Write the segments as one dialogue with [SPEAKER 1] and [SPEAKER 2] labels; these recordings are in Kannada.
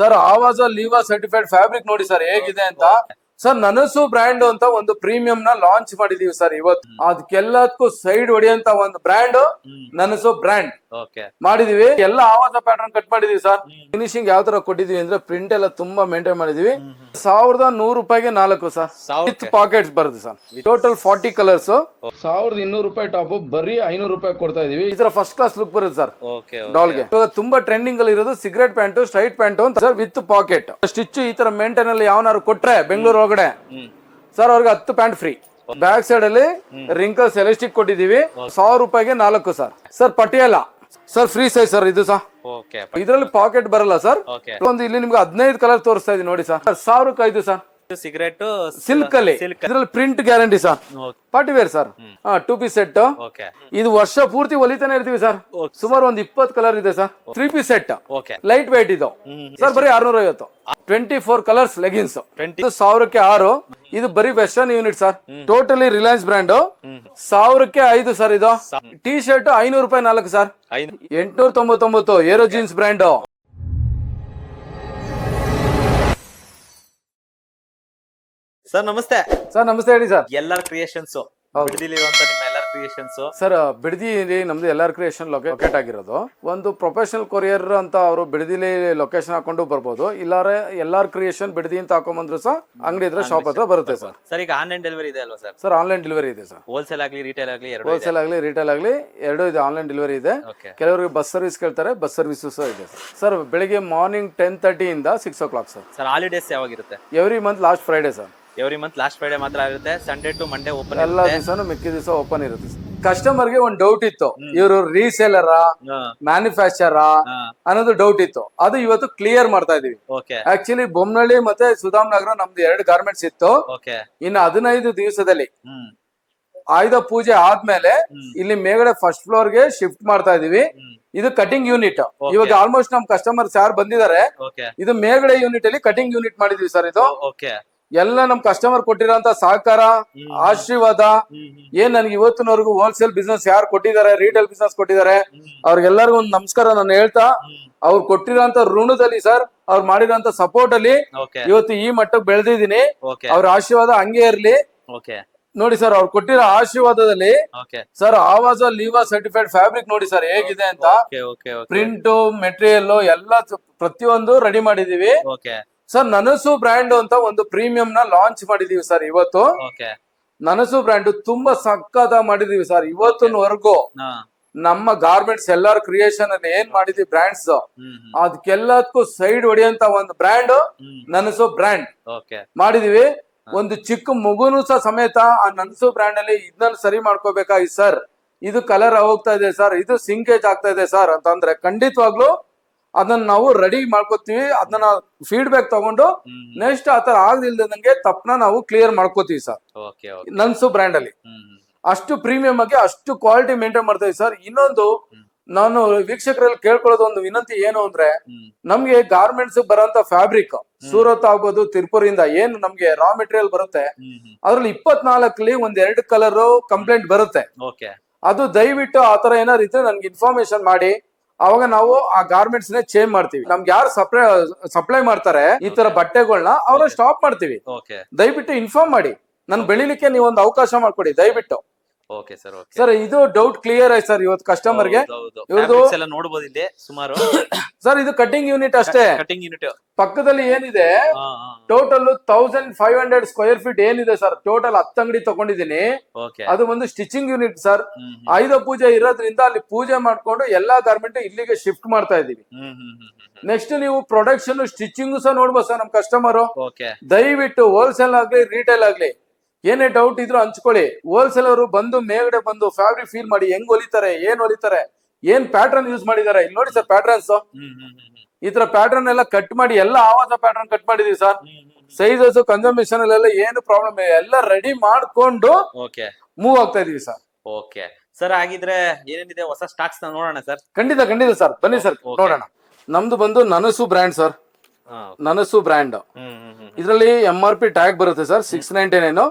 [SPEAKER 1] ಸರ್ ಆವಾಜ ಲೀವಾ ಸರ್ಟಿಫೈಡ್ ಫ್ಯಾಬ್ರಿಕ್ ನೋಡಿ ಸರ್ ಹೇಗಿದೆ ಅಂತ. ಸರ್ ನನಸು ಬ್ರ್ಯಾಂಡ್ ಅಂತ ಒಂದು ಪ್ರೀಮಿಯಂ ನ ಲಾಂಚ್ ಮಾಡಿದೀವಿ ಸರ್ ಇವತ್ತು. ಅದಕ್ಕೆಲ್ಲದಕ್ಕೂ ಸೈಡ್ ಹೊಡಿಯಂತ ಒಂದು ಬ್ರ್ಯಾಂಡ್ ನನಸು ಬ್ರ್ಯಾಂಡ್ ಮಾಡಿದೀವಿ. ಎಲ್ಲ ಆವಾಜ ಪ್ಯಾಟರ್ನ್ ಕಟ್ ಮಾಡಿದೀವಿ ಸರ್. ಫಿನಿಶಿಂಗ್ ಯಾವ ತರ ಕೊಟ್ಟಿದೀವಿ ಅಂದ್ರೆ ಪ್ರಿಂಟ್ ಎಲ್ಲ ತುಂಬಾ ಮೇಂಟೈನ್ ಮಾಡಿದೀವಿ. 1100 ರೂಪಾಯಿಗೆ 4 ಸರ್ ವಿತ್ ಪಾಕೆಟ್ಸ್ ಬರುತ್ತೆ ಸರ್. ಟೋಟಲ್ 40 ಕಲರ್ಸ್ 1200 ರೂಪಾಯಿ ಟಾಪ್ ಬರೀ 500 ರೂಪಾಯಿ ಕೊಡ್ತಾ ಇದೀವಿ. ಈ ತರ ಫಸ್ಟ್ ಕ್ಲಾಸ್ ಲುಕ್ ಬರುತ್ತೆ ಸರ್ ಡಾಲ್ಗೆ. ಇವಾಗ ತುಂಬಾ ಟ್ರೆಂಡಿಂಗ್ ಅಲ್ಲಿ ಇರೋದು ಸಿಗರೇಟ್ ಪ್ಯಾಂಟ್ ಸ್ಟ್ರೈಟ್ ಪ್ಯಾಂಟ್ ಅಂತ ಸರ್ ವಿತ್ ಪಾಕೆಟ್ ಸ್ಟಿಚ್. ಈ ತರ ಮೇಂಟೈನ್ ಅಲ್ಲಿ ಯಾವನಾರು ಕೊಟ್ರೆ ಬೆಂಗಳೂರು ಒಳಗಡೆ ಸರ್ ಅವ್ರಿಗೆ 10 ಪ್ಯಾಂಟ್ ಫ್ರೀ. ಬ್ಯಾಕ್ ಸೈಡ್ ಅಲ್ಲಿ ರಿಂಕಲ್ಸ್ ಎಲಾಸ್ಟಿಕ್ ಕೊಟ್ಟಿದೀವಿ. 1000 ರೂಪಾಯಿಗೆ 4 sir. Sir Patiala sir free size sir ಇದು ಸರ್. ಇದ್ರಲ್ಲಿ ಪಾಕೆಟ್ ಬರಲ್ಲ ಸರ್. ಒಂದು ಇಲ್ಲಿ ನಿಮ್ಗೆ 15 ಕಲರ್ ತೋರಿಸ್ತಾ ಇದೀನಿ ನೋಡಿ ಸರ್. 1000 ಸರ್. ಸಿಗರೇಟ್ ಸಿಲ್ಕ್ ಅಲ್ಲಿ ಇದ್ರಲ್ಲಿ print guarantee sir. Party wear sir. 2 piece set. ಇದು ವರ್ಷ ಪೂರ್ತಿ ಹೊಲಿತಾನೆ ಇರ್ತೀವಿ ಸರ್. ಸುಮಾರು ಒಂದು 20 ಕಲರ್ ಇದೆ sir. 3 piece set light white ಇದು ಸರ್ ಬರೀ 650. 24 ಕಲರ್ಸ್ ಲೆಗಿನ್ಸ್ 1000ಕ್ಕೆ 6. ಇದು ಬರೀ western unit sir. Totally Reliance brand. 1000ಕ್ಕೆ 5 ಸರ್. ಇದು ಟಿ ಶರ್ಟ್ 500 ರೂಪಾಯಿ 4 sir. 899 Aero jeans brand.
[SPEAKER 2] Sir ನಮಸ್ತೆ.
[SPEAKER 1] ಸರ್ ನಮಸ್ತೆ ಹೇಳಿ ಸರ್.
[SPEAKER 2] ಎಲ್ಲಾರ್ ಕ್ರಿಯೇಷನ್ಸ್ ಬಿಡದಿಲಿರುವಂತ ನಿಮ್ಮ ಎಲ್ಲಾರ್ ಕ್ರಿಯೇಷನ್ಸ್
[SPEAKER 1] ಸರ್ ಬಿಡದಿ ನಮ್ದು ಎಲ್ಲಾರ್ ಕ್ರಿಯೇಷನ್ ಲೊಕೇಟ್ ಆಗಿರೋದು. ಒಂದು ಪ್ರೊಫೆಷನಲ್ ಕೊರಿಯರ್ ಅಂತ ಅವರು ಬಿಡದಿಲಿ ಲೊಕೇಶನ್ ಹಾಕೊಂಡು ಬರ್ಬೋದು. ಇಲ್ಲಾರೆ ಎಲ್ಲಾರ್ ಕ್ರಿಯೇಷನ್ ಬಿಡದಿ ಅಂತ ಹಾಕೊಂಡ್ಬಂದ್ರು ಸರ್ ಅಂಗಡಿ ಇದ್ರೆ ಶಾಪ್ ಹತ್ರ ಬರುತ್ತೆ ಸರ್.
[SPEAKER 2] ಸರ್ ಈಗ ಆನ್ಲೈನ್ ಡೆಲಿವರಿ ಇದೆ ಅಲ್ವಾ ಸರ್?
[SPEAKER 1] ಸರ್ ಆನ್ಲೈನ್ ಡೆಲಿವರಿ ಇದೆ ಸರ್.
[SPEAKER 2] ಹೋಲ್ಸೇಲ್ ಆಗಲಿ ರಿಟೇಲ್ ಆಗಲಿ ಎರಡು.
[SPEAKER 1] ಹೋಲ್ಸೇಲ್ ಆಗಲಿ ರಿಟೇಲ್ ಆಗಲಿ ಎರಡು ಇದೆ. ಆನ್ಲೈನ್ ಡೆಲಿವರಿ ಇದೆ. ಕೆಲವರಿಗೆ ಬಸ್ ಸರ್ವಿಸ್ ಕೇಳ್ತಾರೆ, ಬಸ್ ಸರ್ವಿಸ್ ಇದೆ ಸರ್. ಬೆಳಿಗ್ಗೆ ಮಾರ್ನಿಂಗ್ 10:30 ಇಂದ 6 o'clock ಸರ್.
[SPEAKER 2] ಸರ್ ಹಾಲಿಡೇಸ್ ಯಾವಾಗಿರುತ್ತೆ?
[SPEAKER 1] Every month last Friday sir.
[SPEAKER 2] Every month last Friday ಮಾತ್ರ ಇರುತ್ತೆ. Sunday to Monday open.
[SPEAKER 1] ಎಲ್ಲಾ ದಿವಸನೂ ಮಿಕ್ಕಿ ದಿವಸ ಓಪನ್ ಇರುತ್ತೆ. ಕಸ್ಟಮರ್ ಗೆ ಒಂದು ಡೌಟ್ ಇತ್ತು, ಇವರು ರೀಸೇಲರ ಮ್ಯಾನುಫ್ಯಾಕ್ಚರ ಅನ್ನೋದು ಡೌಟ್ ಇತ್ತು. ಅದು ಇವತ್ತು ಕ್ಲಿಯರ್ ಮಾಡ್ತಾ ಇದೀವಿ. ಆಕ್ಚುಲಿ ಬೊಮ್ಮನಹಳ್ಳಿ ಮತ್ತೆ ಸುಧಾಮ್ ನಗರ ನಮ್ದು 2 ಗಾರ್ಮೆಂಟ್ಸ್ ಇತ್ತು. ಇನ್ನು 15 ದಿವಸದಲ್ಲಿ ಆಯುಧ ಪೂಜೆ ಆದ್ಮೇಲೆ ಇಲ್ಲಿ ಮೇಗಡೆ ಫಸ್ಟ್ ಫ್ಲೋರ್ ಗೆ ಶಿಫ್ಟ್ ಮಾಡ್ತಾ ಇದೀವಿ. ಇದು ಕಟಿಂಗ್ ಯೂನಿಟ್. ಇವಾಗ ಆಲ್ಮೋಸ್ಟ್ ನಮ್ ಕಸ್ಟಮರ್ಸ್ ಯಾರು ಬಂದಿದ್ದಾರೆ, ಇದು ಮೇಗಡೆ ಯೂನಿಟ್ ಅಲ್ಲಿ ಕಟಿಂಗ್ ಯೂನಿಟ್ ಮಾಡಿದೀವಿ ಸರ್. ಇದು ಎಲ್ಲ ನಮ್ ಕಸ್ಟಮರ್ ಕೊಟ್ಟಿರೋಂತ ಸಹಕಾರ, ಆಶೀರ್ವಾದ ಏನ್ ನನ್ಗೆ ಇವತ್ತಿನವರೆಗೂ ಹೋಲ್ಸೇಲ್ ಬಿಸ್ನೆಸ್ ಯಾರು ಕೊಟ್ಟಿದ್ದಾರೆ, ರಿಟೇಲ್ ಬಿಸ್ನೆಸ್ ಕೊಟ್ಟಿದ್ದಾರೆ, ಅವ್ರಿಗೆಲ್ಲರಿಗೂ ಒಂದು ನಮಸ್ಕಾರ ನಾನು ಹೇಳ್ತಾ, ಅವ್ರು ಕೊಟ್ಟಿರೋಂತ ಋಣದಲ್ಲಿ ಸರ್, ಅವ್ರು ಮಾಡಿರೋಂತ ಸಪೋರ್ಟ್ ಅಲ್ಲಿ ಇವತ್ತು ಈ ಮಟ್ಟಕ್ಕೆ ಬೆಳೆದಿದ್ದೀನಿ. ಅವ್ರ ಆಶೀರ್ವಾದ ಹಂಗೆ ಇರ್ಲಿ. ನೋಡಿ ಸರ್, ಅವ್ರು ಕೊಟ್ಟಿರೋ ಆಶೀರ್ವಾದದಲ್ಲಿ ಸರ್ ಆವಾಜ ಲೀವಾ ಸರ್ಟಿಫೈಡ್ ಫ್ಯಾಬ್ರಿಕ್ ನೋಡಿ ಸರ್ ಹೇಗಿದೆ ಅಂತ. ಪ್ರಿಂಟ್ ಮೆಟೀರಿಯಲ್ ಎಲ್ಲ ಪ್ರತಿಯೊಂದು ರೆಡಿ ಮಾಡಿದೀವಿ ಸರ್. ನನಸು ಬ್ರ್ಯಾಂಡ್ ಅಂತ ಒಂದು ಪ್ರೀಮಿಯಂ ನ ಲಾಂಚ್ ಮಾಡಿದೀವಿ ಸರ್ ಇವತ್ತು. ನನಸು ಬ್ರ್ಯಾಂಡ್ ತುಂಬಾ ಸಕ್ಕದ ಮಾಡಿದೀವಿ ಸರ್. ಇವತ್ತಿನವರೆಗೂ ನಮ್ಮ ಗಾರ್ಮೆಂಟ್ಸ್ ಎಲ್ಲಾರ್ ಕ್ರಿಯೇಷನ್ ಅಲ್ಲಿ ಏನ್ ಮಾಡಿದೀವಿ ಬ್ರ್ಯಾಂಡ್ಸ್, ಅದಕ್ಕೆಲ್ಲದಕ್ಕೂ ಸೈಡ್ ಹೊಡಿಯಂತ ಒಂದು ಬ್ರ್ಯಾಂಡ್ ನನಸು ಬ್ರ್ಯಾಂಡ್ ಮಾಡಿದೀವಿ. ಒಂದು ಚಿಕ್ಕ ಮಗುನು ಸಹ ಸಮೇತ ಆ ನನಸು ಬ್ರ್ಯಾಂಡ್ ಅಲ್ಲಿ ಇದನ್ನ ಸರಿ ಮಾಡ್ಕೋಬೇಕಾಗಿ ಸರ್, ಇದು ಕಲರ್ ಹೋಗ್ತಾ ಇದೆ ಸರ್, ಇದು ಸಿಂಕೇಜ್ ಆಗ್ತಾ ಇದೆ ಸರ್ ಅಂತಂದ್ರೆ ಖಂಡಿತವಾಗ್ಲು ಅದನ್ನ ನಾವು ರೆಡಿ ಮಾಡ್ಕೋತೀವಿ. ಅದನ್ನ ಫೀಡ್ಬ್ಯಾಕ್ ತಗೊಂಡು ನೆಕ್ಸ್ಟ್ ಆತರ ಆಗದಿಲ್ದಂಗೆ ತಪ್ಪನ ನಾವು ಕ್ಲಿಯರ್ ಮಾಡ್ಕೋತೀವಿ ಸರ್. ನನ್ಸು ಬ್ರ್ಯಾಂಡ್ ಅಲ್ಲಿ ಅಷ್ಟು ಪ್ರೀಮಿಯಂ ಆಗಿ ಅಷ್ಟು ಕ್ವಾಲಿಟಿ ಮೇಂಟೈನ್ ಮಾಡ್ತೀವಿ ಸರ್. ಇನ್ನೊಂದು ನಾನು ವೀಕ್ಷಕರಲ್ಲಿ ಕೇಳ್ಕೊಳ್ಳೋದು ಒಂದು ವಿನಂತಿ ಏನು ಅಂದ್ರೆ, ನಮ್ಗೆ ಗಾರ್ಮೆಂಟ್ಸ್ ಬರೋಂತ ಫ್ಯಾಬ್ರಿಕ್ ಸೂರತ್ ಆಗ್ಬೋದು, ತಿರುಪುರಿಂದ ಏನ್ ನಮ್ಗೆ ರಾ ಮೆಟೀರಿಯಲ್ ಬರುತ್ತೆ, ಅದ್ರಲ್ಲಿ 24 ಒಂದ್ 2 ಕಲರ್ ಕಂಪ್ಲೇಂಟ್ ಬರುತ್ತೆ. ಅದು ದಯವಿಟ್ಟು ಆತರ ಏನಾದ್ರು ಇದ್ರೆ ನನ್ಗೆ ಇನ್ಫಾರ್ಮೇಶನ್ ಮಾಡಿ, ಅವಾಗ ನಾವು ಆ ಗಾರ್ಮೆಂಟ್ಸ್ ನೇ ಚೇಂಜ್ ಮಾಡ್ತೀವಿ. ನಮ್ಗೆ ಯಾರು ಸಪ್ಲೈ ಮಾಡ್ತಾರೆ ಈ ತರ ಬಟ್ಟೆಗಳನ್ನ ಅವ್ರ ಸ್ಟಾಪ್ ಮಾಡ್ತೀವಿ. ದಯವಿಟ್ಟು ಇನ್ಫಾರ್ಮ್ ಮಾಡಿ, ನನ್ ಬೆಳಿಲಿಕ್ಕೆ ನೀವು ಒಂದು ಅವಕಾಶ ಮಾಡ್ಕೊಡಿ ದಯವಿಟ್ಟು. ಸರ್ ಇದು ಡೌಟ್ ಕ್ಲಿಯರ್ ಆಯ್ತು ಸರ್ ಇವತ್ತು ಕಸ್ಟಮರ್ ಗೆ.
[SPEAKER 2] ನೋಡಬಹುದು ಇಲ್ಲಿ ಸುಮಾರು
[SPEAKER 1] ಸರ್ ಇದು ಕಟಿಂಗ್ ಯೂನಿಟ್ ಅಷ್ಟೇ. ಪಕ್ಕದಲ್ಲಿ ಏನಿದೆ ಟೋಟಲ್ 1500 ಸ್ಕ್ವೇರ್ ಫೀಟ್ ಏನಿದೆ ಸರ್, ಟೋಟಲ್ 10 ಅಂಗಡಿ ತಗೊಂಡಿದ್ದೀನಿ. ಅದು ಒಂದು ಸ್ಟಿಚಿಂಗ್ ಯೂನಿಟ್ ಸರ್. ಆಯುಧ ಪೂಜೆ ಇರೋದ್ರಿಂದ ಅಲ್ಲಿ ಪೂಜೆ ಮಾಡ್ಕೊಂಡು ಎಲ್ಲಾ ಗಾರ್ಮೆಂಟ್ ಇಲ್ಲಿಗೆ ಶಿಫ್ಟ್ ಮಾಡ್ತಾ ಇದೀವಿ. ನೆಕ್ಸ್ಟ್ ನೀವು ಪ್ರೊಡಕ್ಷನ್ ಸ್ಟಿಚಿಂಗ್ ಸಹ ನೋಡ್ಬೋದು ಸರ್ ನಮ್ ಕಸ್ಟಮರ್. ದಯವಿಟ್ಟು ಹೋಲ್ಸೇಲ್ ಆಗ್ಲಿ ರಿಟೇಲ್ ಆಗ್ಲಿ ಏನೇ ಡೌಟ್ ಇದ್ರು ಹಂಚ್ಕೊಳ್ಳಿ. ಹೋಲ್ಸೇಲ್ ಅವರು ಬಂದು ಮೇಲ್ಗಡೆ ಬಂದು ಫ್ಯಾಬ್ರಿಕ್ ಫೀಲ್ ಮಾಡಿ ಹೆಂಗ್ ಹೊಲಿತಾರೆ, ಏನ್ ಪ್ಯಾಟರ್ನ್ ಯೂಸ್ ಮಾಡಿದ್ದಾರೆ ಇಲ್ಲಿ ನೋಡಿ ಸರ್. ಪ್ಯಾಟರ್ನ್ಸ್ ಈ ತರ ಪ್ಯಾಟರ್ನ್ ಎಲ್ಲ ಕಟ್ ಮಾಡಿ ಎಲ್ಲ ಆವಾಜ ಪ್ಯಾಟರ್ನ್ ಕಟ್ ಮಾಡಿದೀವಿ ಸರ್. ಸೈಜಸ್ ಕನ್ಸಂಬಿಷನ್ ಅಲ್ಲೆಲ್ಲ ಏನು ಪ್ರಾಬ್ಲಮ್ ಎಲ್ಲ ರೆಡಿ ಮಾಡ್ಕೊಂಡು ಮೂವ್ ಆಗ್ತಾ ಇದೀವಿ ಸರ್.
[SPEAKER 2] ಓಕೆ ಸರ್, ಹಾಗಿದ್ರೆ ಏನೇನಿದೆ ಹೊಸ ಸ್ಟಾಕ್ಸ್ ನೋಡೋಣ ಸರ್.
[SPEAKER 1] ಖಂಡಿತ ಸರ್, ಬನ್ನಿ ಸರ್ ನೋಡೋಣ. ನಮ್ದು ಬಂದು ನನಸು ಬ್ರ್ಯಾಂಡ್ ಸರ್. ನನಸು ಬ್ರ್ಯಾಂಡ್ ಇದ್ರಲ್ಲಿ MRP ಟ್ಯಾಗ್ ಬರುತ್ತೆ ಸರ್ 699.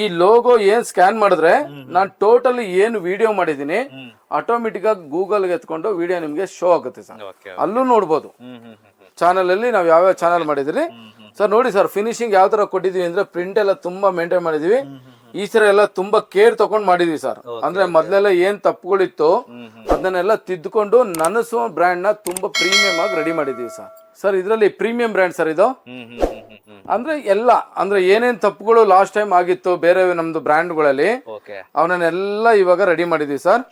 [SPEAKER 1] ಈ ಲೋಗೋ ಏನ್ ಸ್ಕ್ಯಾನ್ ಮಾಡಿದ್ರೆ ನಾನ್ ಟೋಟಲ್ ಏನು ವಿಡಿಯೋ ಮಾಡಿದೀನಿ ಆಟೋಮೆಟಿಕ್ ಆಗಿ ಗೂಗಲ್ ಗೆ ಎತ್ಕೊಂಡು ವಿಡಿಯೋ ನಿಮ್ಗೆ ಶೋ ಆಗುತ್ತೆ ಸರ್. ಅಲ್ಲೂ ನೋಡ್ಬೋದು. ಚಾನಲ್ ಅಲ್ಲಿ ನಾವು ಯಾವ್ಯಾವ ಚಾನಲ್ ಮಾಡಿದ್ರಿ ಸರ್. ನೋಡಿ ಸರ್ ಫಿನಿಶಿಂಗ್ ಯಾವ ತರ ಕೊಟ್ಟಿದೀವಿ ಅಂದ್ರೆ ಪ್ರಿಂಟ್ ಎಲ್ಲ ತುಂಬಾ ಮೇಂಟೈನ್ ಮಾಡಿದೀವಿ. ಈ ಸರ ಎಲ್ಲ ತುಂಬಾ ಕೇರ್ ತಗೊಂಡ್ ಮಾಡಿದೀವಿ ಸರ್. ಅಂದ್ರೆ ಮೊದ್ಲೆಲ್ಲ ಏನ್ ತಪ್ಪುಗಳಿತ್ತು ಅದನ್ನೆಲ್ಲ ತಿದ್ದುಕೊಂಡು ನನಸು ಬ್ರ್ಯಾಂಡ್ ನ ತುಂಬಾ ಪ್ರೀಮಿಯಂ ಆಗಿ ರೆಡಿ ಮಾಡಿದೀವಿ ಸರ್. ಸರ್ ಇದರಲ್ಲಿ ಪ್ರೀಮಿಯಂ ಬ್ರ್ಯಾಂಡ್ ಸರ್ ಇದು. ಅಂದ್ರೆ ಎಲ್ಲ ಅಂದ್ರೆ ಏನೇನ್ ತಪ್ಪುಗಳು ಲಾಸ್ಟ್ ಟೈಮ್ ಆಗಿತ್ತು ಬೇರೆ ನಮ್ದು ಬ್ರ್ಯಾಂಡ್ಗಳಲ್ಲಿ ಅವನ್ನೆಲ್ಲ ಇವಾಗ ರೆಡಿ ಮಾಡಿದೀವಿ ಸರ್.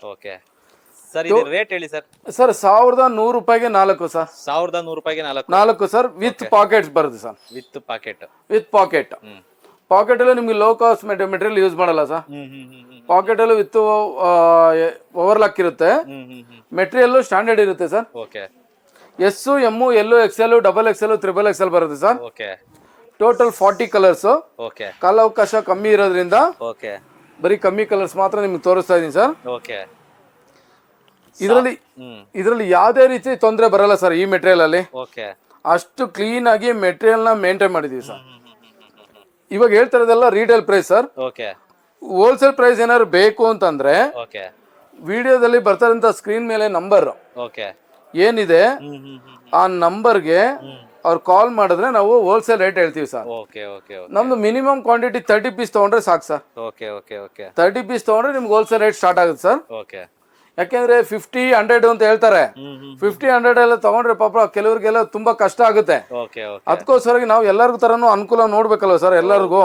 [SPEAKER 2] ಸರ್ ಇದು ರೇಟ್ ಹೇಳಿ ಸರ್.
[SPEAKER 1] ಸರ್ 1100 ರೂಪಾಯಿಗೆ 4 ಸರ್.
[SPEAKER 2] 1100 ರೂಪಾಯಿಗೆ
[SPEAKER 1] 4 ಸರ್ ವಿತ್ ಪಾಕೆಟ್ಸ್ ಬರುತ್ತೆ sir.
[SPEAKER 2] With pocket.
[SPEAKER 1] With pocket. Pocket ಅಲ್ಲಿ ನಿಮ್ಗೆ ಲೋ ಕಾಸ್ಟ್ ಮೆಟೀರಿಯಲ್ ಯೂಸ್ ಮಾಡಲ್ಲ ಸರ್. ಪಾಕೆಟ್ ಅಲ್ಲಿ ವಿತ್ ಓವರ್ಲಾಕ್ ಇರುತ್ತೆ. ಮೆಟೀರಿಯಲ್ ಸ್ಟ್ಯಾಂಡರ್ಡ್ ಇರುತ್ತೆ sir. S M L XL XXL XXL ಬರುತ್ತೆ ಸರ್. Total 40 colours. ಕಾಲಾವಕಾಶ ಕಮ್ಮಿ ಇರೋದ್ರಿಂದ ಬರೀ ಕಮ್ಮಿ ಕಲರ್ಸ್ ಮಾತ್ರ ನಿಮ್ಗೆ ತೋರಿಸ್ತಾ ಇದೀನಿ ಸರ್. ಇದರಲ್ಲಿ ಯಾವುದೇ ರೀತಿ ತೊಂದರೆ ಬರಲ್ಲ ಸರ್. ಈ ಮೆಟೀರಿಯಲ್ ಅಲ್ಲಿ ಅಷ್ಟು ಕ್ಲೀನ್ ಆಗಿ ಮೆಟೀರಿಯಲ್ ನ ಮೇಂಟೈನ್ ಮಾಡಿದೀವಿ ಸರ್. ಇವಾಗ ಹೇಳ್ತಾ ಇರೋದೆಲ್ಲ retail price sir. Wholesale price ಏನಾದ್ರು ಬೇಕು ಅಂತಂದ್ರೆ ವಿಡಿಯೋದಲ್ಲಿ ಬರ್ತಾರಂತ ಸ್ಕ್ರೀನ್ ಮೇಲೆ ನಂಬರ್ ಏನಿದೆ ಆ ನಂಬರ್ಗೆ ಅವ್ರು ಕಾಲ್ ಮಾಡಿದ್ರೆ ನಾವು ಹೋಲ್ಸೇಲ್ ರೇಟ್ ಹೇಳ್ತೀವಿ ಸರ್. ನಮ್ದು ಮಿನಿಮಮ್ ಕ್ವಾಂಟಿಟಿ 30 ಪೀಸ್ ತಗೊಂಡ್ರೆ ಸಾಕು ಸರ್. 30 ಪೀಸ್ ತಗೊಂಡ್ರೆ ನಿಮ್ಗೆ ಹೋಲ್ಸೇಲ್ ರೇಟ್ ಸ್ಟಾರ್ಟ್ ಆಗುತ್ತೆ ಸರ್. ಯಾಕೆಂದ್ರೆ 50, 100 ಅಂತ ಹೇಳ್ತಾರೆ. 50, 100 ಎಲ್ಲ ತಗೊಂಡ್ರೆ ಪಾಪ ಕೆಲವರಿಗೆಲ್ಲ ತುಂಬಾ ಕಷ್ಟ ಆಗುತ್ತೆ. ಅದಕ್ಕೋಸ್ಕರ ನಾವು ಎಲ್ಲರಿಗೂ ತರನು ಅನುಕೂಲ ನೋಡ್ಬೇಕಲ್ವ ಸರ್ ಎಲ್ಲರಿಗೂ.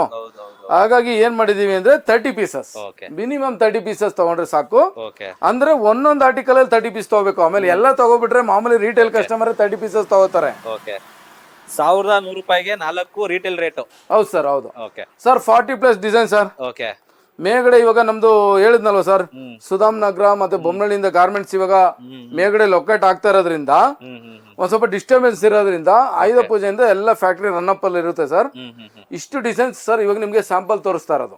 [SPEAKER 1] ಹಾಗಾಗಿ ಏನ್ ಮಾಡಿದೀವಿ ಅಂದ್ರೆ 30 ಪೀಸಸ್ ಮಿನಿಮಮ್ 30 ಪೀಸಸ್ ತಗೊಂಡ್ರೆ ಸಾಕು. ಅಂದ್ರೆ ಒಂದೊಂದು ಆರ್ಟಿಕಲ್ ಅಲ್ಲಿ 30 ಪೀಸ್ ತಗೋಬೇಕು. ಆಮೇಲೆ ಎಲ್ಲ ತಗೋಬಿಟ್ರೆ ಮಾಮೂಲಿ ರಿಟೇಲ್ ಕಸ್ಟಮರ್ 30 ಪೀಸಸ್ ತಗೋತಾರೆ.
[SPEAKER 2] 1100 ರೂಪಾಯಿಗೆ 4 ರಿಟೇಲ್ ರೇಟ್.
[SPEAKER 1] ಹೌದು ಸರ್. ಹೌದು ಸರ್. 40+ design sir. ಮೇಗಡೆ ಇವಾಗ ನಮ್ದು ಹೇಳಿದ್ನಲ್ವ ಸರ್, ಸುಧಾಮ್ ನಗರ ಮತ್ತೆ ಬೊಮ್ಮನಹಳ್ಳಿಯಿಂದ ಗಾರ್ಮೆಂಟ್ಸ್ ಇವಾಗ ಮೇಗಡೆ ಲೊಕೇಟ್ ಆಗ್ತಾ ಇರೋದ್ರಿಂದ ಒಂದ್ ಸ್ವಲ್ಪ ಡಿಸ್ಟರ್ಬೆನ್ಸ್ ಇರೋದ್ರಿಂದ ಆಯುಧ ಪೂಜೆಯಿಂದ ಎಲ್ಲ ಫ್ಯಾಕ್ಟ್ರಿ ರನ್ ಅಪ್ ಅಲ್ಲಿ ಇರುತ್ತೆ ಸರ್. ಇಷ್ಟು ಡಿಸೈನ್ಸ್ ಸರ್ ಇವಾಗ ನಿಮ್ಗೆ ಸ್ಯಾಂಪಲ್ ತೋರಿಸ್ತಾ ಇರೋದು.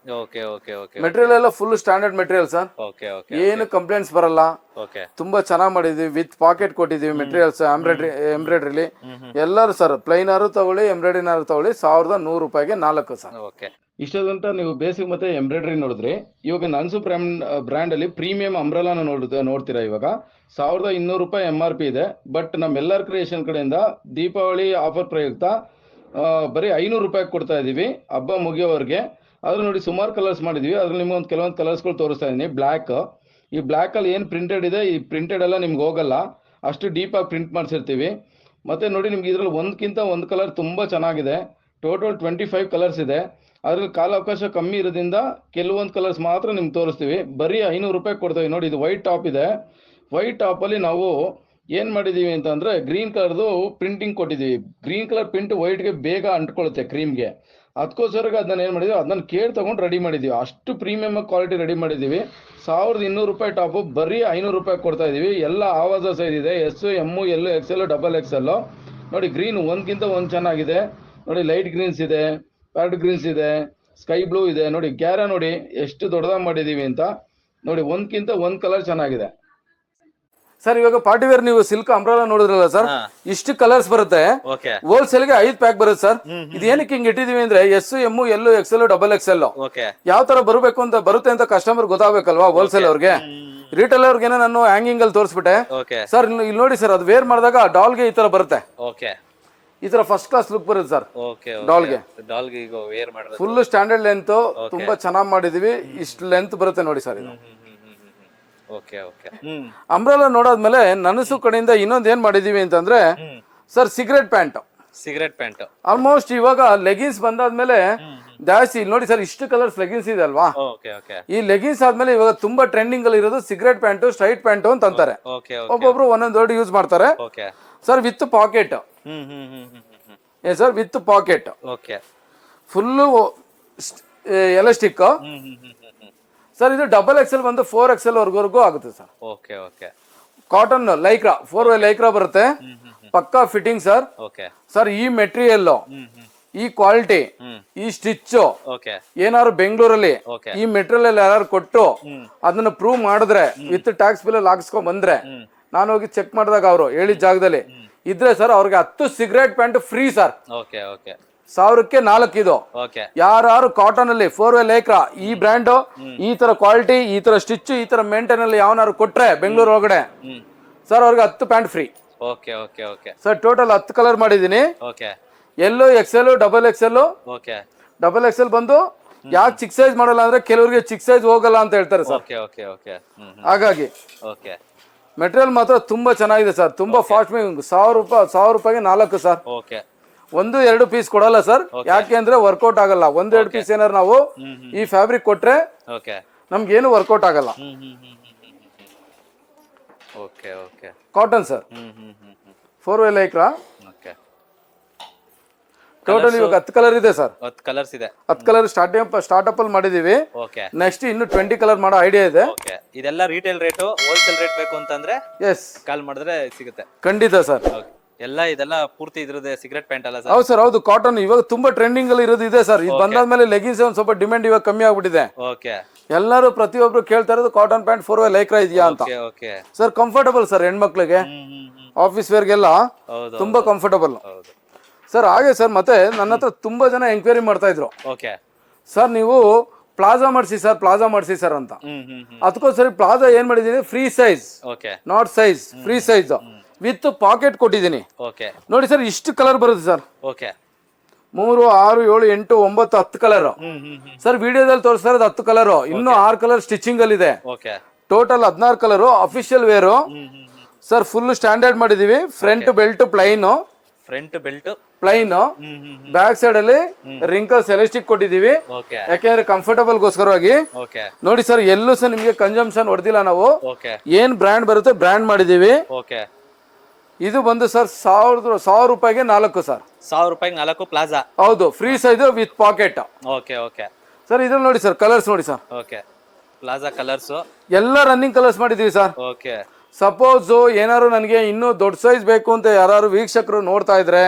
[SPEAKER 1] ಮೆಟೀರಿಯಲ್ ಎಲ್ಲ ಫುಲ್ ಸ್ಟ್ಯಾಂಡರ್ಡ್ ಮೆಟೀರಿಯಲ್ ಸರ್. ಏನು ಕಂಪ್ಲೇಂಟ್ಸ್ ಬರಲ್ಲ. ತುಂಬಾ ಚೆನ್ನಾಗಿ ಮಾಡಿದೀವಿ. ವಿತ್ ಪಾಕೆಟ್ ಕೊಟ್ಟಿದೀವಿ ಮೆಟೀರಿಯಲ್ಸ್. ಎಂಬ್ರಾಯ್ಡ್ರಿಲಿ ಎಲ್ಲರೂ ಸರ್ ಪ್ಲೈನಾರು ತಗೊಳ್ಳಿ ಎಂಬ್ರಾಯ್ಡ್ರಿನಾರು ತಗೊಳ್ಳಿ 1100 ರೂಪಾಯಿಗೆ 4 ಸರ್. ಇಷ್ಟದಂತ ನೀವು ಬೇಸಿಕ್ ಮತ್ತೆ ಎಂಬ್ರಾಯ್ಡ್ರಿ ನೋಡಿದ್ರಿ. ಇವಾಗ ನನ್ಸು ಬ್ರ್ಯಾಂಡ್ ಅಲ್ಲಿ ಪ್ರೀಮಿಯಂ ಅಂಬ್ರೆಲಾನ ನೋಡ್ತೀರಾ. ಇವಾಗ 1200 ರೂಪಾಯಿ MRP ಇದೆ. ಬಟ್ ನಮ್ಮೆಲ್ಲರ ಕ್ರಿಯೇಷನ್ ಕಡೆಯಿಂದ ದೀಪಾವಳಿ ಆಫರ್ ಪ್ರಯುಕ್ತ ಬರೀ 500 ರೂಪಾಯಿ ಕೊಡ್ತಾ ಇದೀವಿ ಹಬ್ಬ ಮುಗಿಯೋವರೆಗೆ. ಅದ್ರ ನೋಡಿ ಸುಮಾರು ಕಲರ್ಸ್ ಮಾಡಿದೀವಿ. ಅದ್ರಲ್ಲಿ ನಿಮ್ಗೆ ಒಂದು ಕೆಲವೊಂದು ಕಲರ್ಸ್ಗಳು ತೋರಿಸ್ತಾ ಇದೀನಿ. ಬ್ಲ್ಯಾಕ್, ಈ ಬ್ಲ್ಯಾಕ್ ಅಲ್ಲಿ ಏನು ಪ್ರಿಂಟೆಡ್ ಇದೆ ಈ ಪ್ರಿಂಟೆಡ್ ಎಲ್ಲ ನಿಮ್ಗೆ ಹೋಗಲ್ಲ, ಅಷ್ಟು ಡೀಪ್ ಆಗಿ ಪ್ರಿಂಟ್ ಮಾಡಿಸಿರ್ತೀವಿ. ಮತ್ತೆ ನೋಡಿ ನಿಮ್ಗೆ ಇದ್ರಲ್ಲಿ ಒಂದಕ್ಕಿಂತ ಒಂದು ಕಲರ್ ತುಂಬಾ ಚೆನ್ನಾಗಿದೆ. ಟೋಟಲ್ 25 ಕಲರ್ಸ್ ಇದೆ. ಅದ್ರಲ್ಲಿ ಕಾಲಾವಕಾಶ ಕಮ್ಮಿ ಇರೋದ್ರಿಂದ ಕೆಲವೊಂದು ಕಲರ್ಸ್ ಮಾತ್ರ ನಿಮ್ಗೆ ತೋರಿಸ್ತೀವಿ. ಬರೀ 500 ರೂಪಾಯಿ ಕೊಡ್ತೀವಿ. ನೋಡಿ ಇದು ವೈಟ್ ಟಾಪ್ ಇದೆ. ವೈಟ್ ಟಾಪ್ ಅಲ್ಲಿ ನಾವು ಏನ್ ಮಾಡಿದೀವಿ ಅಂತ ಅಂದ್ರೆ ಗ್ರೀನ್ ಕಲರ್ದು ಪ್ರಿಂಟಿಂಗ್ ಕೊಟ್ಟಿದೀವಿ. ಗ್ರೀನ್ ಕಲರ್ ಪ್ರಿಂಟ್ ವೈಟ್ಗೆ ಬೇಗ ಅಂಟ್ಕೊಳ್ಳುತ್ತೆ ಕ್ರೀಮ್ಗೆ. ಅದಕ್ಕೋಸ್ಕರ ಅದನ್ನ ಏನ್ ಮಾಡಿದೀವಿ ಅದನ್ನ ಕೇರ್ ತಗೊಂಡು ರೆಡಿ ಮಾಡಿದೀವಿ. ಅಷ್ಟು ಪ್ರೀಮಿಯಂ ಕ್ವಾಲಿಟಿ ರೆಡಿ ಮಾಡಿದೀವಿ. 1200 ರೂಪಾಯಿ ಟಾಪ್ ಬರೀ 500 ರೂಪಾಯಿ ಕೊಡ್ತಾ ಇದೀವಿ. ಎಲ್ಲ ಆವಾಜ ಸೈಜ್ ಇದೆ. S M L XL XXL. ನೋಡಿ ಗ್ರೀನ್ ಒಂದ್ಗಿಂತ ಒಂದ್ ಚೆನ್ನಾಗಿದೆ. ನೋಡಿ ಲೈಟ್ ಗ್ರೀನ್ಸ್ ಇದೆ, ಪ್ಯಾರೆಟ್ ಗ್ರೀನ್ಸ್ ಇದೆ, ಸ್ಕೈ ಬ್ಲೂ ಇದೆ. ನೋಡಿ ಗ್ಯಾರ ನೋಡಿ ಎಷ್ಟು ದೊಡ್ಡದಾಗಿ ಮಾಡಿದೀವಿ ಅಂತ. ನೋಡಿ ಒಂದ್ಕಿಂತ ಒಂದ್ ಕಲರ್ ಚೆನ್ನಾಗಿದೆ ಸರ್. ಇವಾಗ ಪಾರ್ಟಿ ವೇರ್ ನೀವು ಸಿಲ್ಕ್ ಅಂಬ್ರೆಲಾ ನೋಡಿದ್ರಲ್ಲ ಸರ್, ಇಷ್ಟು ಕಲರ್ಸ್ ಬರುತ್ತೆ. ಹೋಲ್ಸೇಲ್ ಗೆ 5 ಪ್ಯಾಕ್ ಬರುತ್ತೆ ಸರ್. ಇದು ಏನಕ್ಕೆ ಹಿಂಗ್ ಇಟ್ಟಿದೀವಿ ಅಂದ್ರೆ S M L XL XXL ಯಾವ ತರ ಬರುತ್ತೆ ಅಂತ ಕಸ್ಟಮರ್ ಗೊತ್ತಾಗಬೇಕಲ್ವಾ. ಹೋಲ್ಸೇಲ್ ಅವ್ರಿಗೆ ರಿಟೇಲ್ ಅವ್ರಿಗೆ ನಾನು ಹ್ಯಾಂಗಿಂಗ್ ಅಲ್ಲಿ ತೋರಿಸ್ಬಿಟ್ಟೆ ಸರ್. ಇಲ್ಲಿ ನೋಡಿ ಸರ್, ಅದು ವೇರ್ ಮಾಡಿದಾಗ ಡಾಲ್ಗೆ ಈ ತರ ಬರುತ್ತೆ. ಈ ತರ ಫಸ್ಟ್ ಕ್ಲಾಸ್ ಲುಕ್ ಬರುತ್ತೆ ಸರ್ ಡಾಲ್ಗೆ. ಫುಲ್ ಸ್ಟ್ಯಾಂಡರ್ಡ್ ಲೆಂತ್ ತುಂಬಾ ಚೆನ್ನಾಗಿ ಮಾಡಿದೀವಿ. ಇಷ್ಟು ಲೆಂತ್ ಬರುತ್ತೆ ನೋಡಿ ಸರ್. ಇದು ಅಂಬ್ರೆಲಾ ನೋಡಾದ್ಮೇಲೆ ನನಸು ಕಡೆಯಿಂದ ಇನ್ನೊಂದು ಏನ್ ಮಾಡಿದೀವಿ ಅಂತಂದ್ರೆ ಸರ್ ಸಿಗರೆಟ್ ಪ್ಯಾಂಟ್. ಆಲ್ಮೋಸ್ಟ್ ಇವಾಗ ಲೆಗಿನ್ಸ್ ಬಂದಾದ್ಮೇಲೆ ಜಾಸ್ತಿ ನೋಡಿ ಸರ್ ಇಷ್ಟು ಕಲರ್ಸ್ ಲೆಗಿನ್ಸ್ ಇದೆ ಅಲ್ವಾ. ಈ ಲೆಗಿನ್ಸ್ ಆದ್ಮೇಲೆ ಇವಾಗ ತುಂಬಾ ಟ್ರೆಂಡಿಂಗ್ ಅಲ್ಲಿ ಇರೋದು ಸಿಗರೆಟ್ ಪ್ಯಾಂಟು, ಸ್ಟ್ರೈಟ್ ಪ್ಯಾಂಟು ಅಂತ ಅಂತಾರೆ. ಒಬ್ಬೊಬ್ರು ಒಂದೊಂದು ವರ್ಡ್ ಯೂಸ್ ಮಾಡ್ತಾರೆ sir. With pocket sir, with packet full elastic sir. ಇದು XXL ಬಂದು 4XL ವರ್ಗವರೆಗೂ ಆಗುತ್ತೆ sir. Cotton Lycra 4way Lycra ಬರುತ್ತೆ. ಪಕ್ಕಾ ಫಿಟ್ಟಿಂಗ್ ಸರ್. ಸರ್ ಈ ಮೆಟೀರಿಯಲ್, ಈ ಕ್ವಾಲಿಟಿ, ಈ ಸ್ಟಿಚ್ ಏನಾದ್ರು ಬೆಂಗಳೂರಲ್ಲಿ ಈ ಮೆಟೀರಿಯಲ್ ಯಾರು ಕೊಟ್ಟು ಅದನ್ನ ಪ್ರೂವ್ ಮಾಡಿದ್ರೆ ವಿತ್ ಟ್ಯಾಕ್ಸ್ ಬಿಲ್ ಅಲ್ಲಿ ಹಾಕ್ಸ್ಕೊಂಡ್ ಬಂದ್ರೆ ನಾನು ಹೋಗಿ ಚೆಕ್ ಮಾಡಿದಾಗ ಅವರು ಹೇಳಿದ ಜಾಗದಲ್ಲಿ ಇದ್ರೆ ಸರ್ ಅವ್ರಿಗೆ 10 ಸಿಗರೇಟ್ ಪ್ಯಾಂಟ್ ಫ್ರೀ ಸರ್. 1000ಕ್ಕೆ 4 ಇದು. ಯಾರು ಕಾಟನ್ ಅಲ್ಲಿ 4way ಲೈಕ್ರಾ ಈ ಬ್ರ್ಯಾಂಡ್, ಈ ತರ ಕ್ವಾಲಿಟಿ, ಈ ತರ ಸ್ಟಿಚ್, ಈ ತರ ಮೇಂಟೈನ್ ಅಲ್ಲಿ ಯಾವನಾರು ಕೊಟ್ರೆ ಬೆಂಗಳೂರು ಒಳಗಡೆ ಸರ್ ಅವ್ರಿಗೆ 10 pant free.
[SPEAKER 2] Okay okay okay
[SPEAKER 1] sir total 10 colour ಮಾಡಿದೀನಿ.
[SPEAKER 2] ಓಕೆ
[SPEAKER 1] ಎಲ್ಲೋ XL, double XL.
[SPEAKER 2] Okay
[SPEAKER 1] double XL ಬಂದು ಯಾಕೆ ಚಿಕ್ ಸೈಜ್ ಮಾಡಲ್ಲ ಅಂದ್ರೆ ಕೆಲವರಿಗೆ ಚಿಕ್ ಸೈಜ್ ಹೋಗಲ್ಲ ಅಂತ ಹೇಳ್ತಾರೆ ಸರ್.
[SPEAKER 2] ಓಕೆ ಓಕೆ ಓಕೆ
[SPEAKER 1] ಹಾಗಾಗಿ
[SPEAKER 2] ಓಕೆ
[SPEAKER 1] ಮೆಟೀರಿಯಲ್ ಮಾತ್ರ ತುಂಬಾ ಚೆನ್ನಾಗಿದೆ ಸರ್, ತುಂಬಾ ಫಾಸ್ಟ್ ಮೂವಿಂಗ್. 1000 ರೂಪಾಯಿಗೆ 4 ಸರ್.
[SPEAKER 2] ಓಕೆ
[SPEAKER 1] 1-2 ಪೀಸ್ ಕೊಡಲ್ಲ ಸರ್, ಯಾಕೆ ಅಂದ್ರೆ ವರ್ಕೌಟ್ ಆಗಲ್ಲ. 1-2 ಪೀಸ್ ಏನಾರು ನಾವು ಈ ಫ್ಯಾಬ್ರಿಕ್ ಕೊಟ್ರೆ
[SPEAKER 2] ಓಕೆ
[SPEAKER 1] ನಮ್ಗೇನು ವರ್ಕೌಟ್ ಆಗಲ್ಲ.
[SPEAKER 2] Okay okay
[SPEAKER 1] cotton sir, 4-way Lycra.
[SPEAKER 2] Okay
[SPEAKER 1] total ಇವಾಗ 10 ಕಲರ್ ಇದೆ ಸರ್.
[SPEAKER 2] 10 ಕಲರ್ಸ್ ಇದೆ.
[SPEAKER 1] 10 ಕಲರ್ ಸ್ಟಾರ್ಟ್ ಅಲ್ಲಿ ಮಾಡಿದೀವಿ.
[SPEAKER 2] ಓಕೆ
[SPEAKER 1] ನೆಕ್ಸ್ಟ್ ಇನ್ನು 20 ಕಲರ್ ಮಾಡೋ ಐಡಿಯಾ ಇದೆ.
[SPEAKER 2] ಓಕೆ ಇದೆಲ್ಲ ರಿಟೇಲ್ ರೇಟು, ಹೋಲ್ಸೇಲ್ ರೇಟ್ ಬೇಕು ಅಂತಂದ್ರೆ
[SPEAKER 1] ಎಸ್
[SPEAKER 2] ಕಾಲ್ ಮಾಡಿದ್ರೆ ಸಿಗುತ್ತೆ.
[SPEAKER 1] ಖಂಡಿತ ಸರ್.
[SPEAKER 2] ಎಲ್ಲ ಇದೆಲ್ಲ ಪೂರ್ತಿ ಇದ್ರದ್ದು ಸಿಗರೆಟ್ ಪ್ಯಾಂಟ್ ಅಲ್ಲ ಸರ್?
[SPEAKER 1] ಹೌದು ಸರ್, ಹೌದು. ಕಾಟನ್ ಇವಾಗ ತುಂಬಾ ಟ್ರೆಂಡಿಂಗ್ ಅಲ್ಲಿ ಇರೋದು ಇದೆ ಸರ್. ಇದು ಬಂದಾದ್ಮೇಲೆ ಲೆಗಿನ್ಸ್ ಒಂದ್ ಸ್ವಲ್ಪ ಡಿಮ್ಯಾಂಡ್ ಇವಾಗ ಕಮ್ಮಿ ಆಗ್ಬಿಟ್ಟಿದೆ.
[SPEAKER 2] ಓಕೆ
[SPEAKER 1] ಎಲ್ಲರೂ ಪ್ರತಿಯೊಬ್ರು ಕೇಳ್ತಾ ಇರೋದು ಕಾಟನ್ ಪ್ಯಾಂಟ್ 4-way ಲೈಕ್ರಾ ಇದೆಯಾ ಅಂತ.
[SPEAKER 2] ಓಕೆ
[SPEAKER 1] ಸರ್ ಕಂಫರ್ಟಬಲ್ ಸರ್, ಹೆಣ್ಮಕ್ಳಿಗೆ ಆಫೀಸ್ ವೇರ್ಗೆಲ್ಲ ತುಂಬಾ ಕಂಫರ್ಟಬಲ್ ಸರ್. ಹಾಗೆ ಸರ್ ಮತ್ತೆ ನನ್ನ ಹತ್ರ ತುಂಬಾ ಜನ ಎಂಕ್ವೈರಿ ಮಾಡ್ತಾ ಇದ್ರು,
[SPEAKER 2] ಓಕೆ
[SPEAKER 1] ಸರ್ ನೀವು ಪ್ಲಾಜಾ ಮಾಡಿಸಿ ಸರ್, ಪ್ಲಾಜಾ ಮಾಡಿಸಿ ಸರ್ ಅಂತ. ಅದಕ್ಕೋಸ್ಕರ ಪ್ಲಾಜಾ ಏನ್ ಮಾಡಿದೀನಿ, free size,
[SPEAKER 2] okay
[SPEAKER 1] not size, free size with packet ಕೊಟ್ಟಿದ್ದೀನಿ.
[SPEAKER 2] ಓಕೆ
[SPEAKER 1] ನೋಡಿ ಸರ್, ಇಷ್ಟು ಕಲರ್ ಬರುತ್ತೆ ಸರ್.
[SPEAKER 2] Okay
[SPEAKER 1] 3, 6, 7, 8, 9, 10 colour sir. ವಿಡಿಯೋದಲ್ಲಿ ತೋರಿಸ್ತಾ ಇರೋದು 10 ಕಲರ್, ಇನ್ನು 6 ಕಲರ್ ಸ್ಟಿಚಿಂಗ್ ಅಲ್ಲಿ ಇದೆ.
[SPEAKER 2] Okay
[SPEAKER 1] total 16 colour. Official wear sir, full standard ಮಾಡಿದೀವಿ. Front belt plain,
[SPEAKER 2] front belt
[SPEAKER 1] plain, back side ಅಲ್ಲಿ ರಿಂಕಲ್ಸ್ ಎಲಾಸ್ಟಿಕ್ ಕೊಟ್ಟಿದೀವಿ,
[SPEAKER 2] ಓಕೆ
[SPEAKER 1] ಯಾಕೆಂದ್ರೆ ಕಂಫರ್ಟಬಲ್ ಗೋಸ್ಕರವಾಗಿ.
[SPEAKER 2] ಓಕೆ
[SPEAKER 1] ನೋಡಿ ಸರ್, ಎಲ್ಲೂ ಸಹ ನಿಮ್ಗೆ ಕನ್ಸಂಪ್ಷನ್ ಹೊಡೆದಿಲ್ಲ ನಾವು.
[SPEAKER 2] ಓಕೆ
[SPEAKER 1] ಏನ್ ಬ್ರ್ಯಾಂಡ್ ಬರುತ್ತೆ ಬ್ರ್ಯಾಂಡ್ ಮಾಡಿದೀವಿ.
[SPEAKER 2] ಓಕೆ
[SPEAKER 1] ಇದು ಬಂದು ಸರ್ 1000 ರೂಪಾಯಿಗೆ 4 ಸರ್.
[SPEAKER 2] 1000 ರೂಪಾಯಿಗೆ 4 ಪ್ಲಾಜಾ.
[SPEAKER 1] ಹೌದು, free size with packet.
[SPEAKER 2] Okay okay
[SPEAKER 1] sir ಇದ್ರಲ್ಲಿ ನೋಡಿ ಸರ್, ಕಲರ್ಸ್ ನೋಡಿ ಸರ್.
[SPEAKER 2] ಓಕೆ ಪ್ಲಾಜಾ ಕಲರ್ಸ್
[SPEAKER 1] ಎಲ್ಲ ರನ್ನಿಂಗ್ ಕಲರ್ಸ್ ಮಾಡಿದೀವಿ ಸರ್.
[SPEAKER 2] ಓಕೆ
[SPEAKER 1] ಸಪೋಸ್ ಏನಾದ್ರು ನನಗೆ ಇನ್ನೂ ದೊಡ್ಡ ಸೈಜ್ ಬೇಕು ಅಂತ ಯಾರು ವೀಕ್ಷಕರು ನೋಡ್ತಾ ಇದ್ರೆ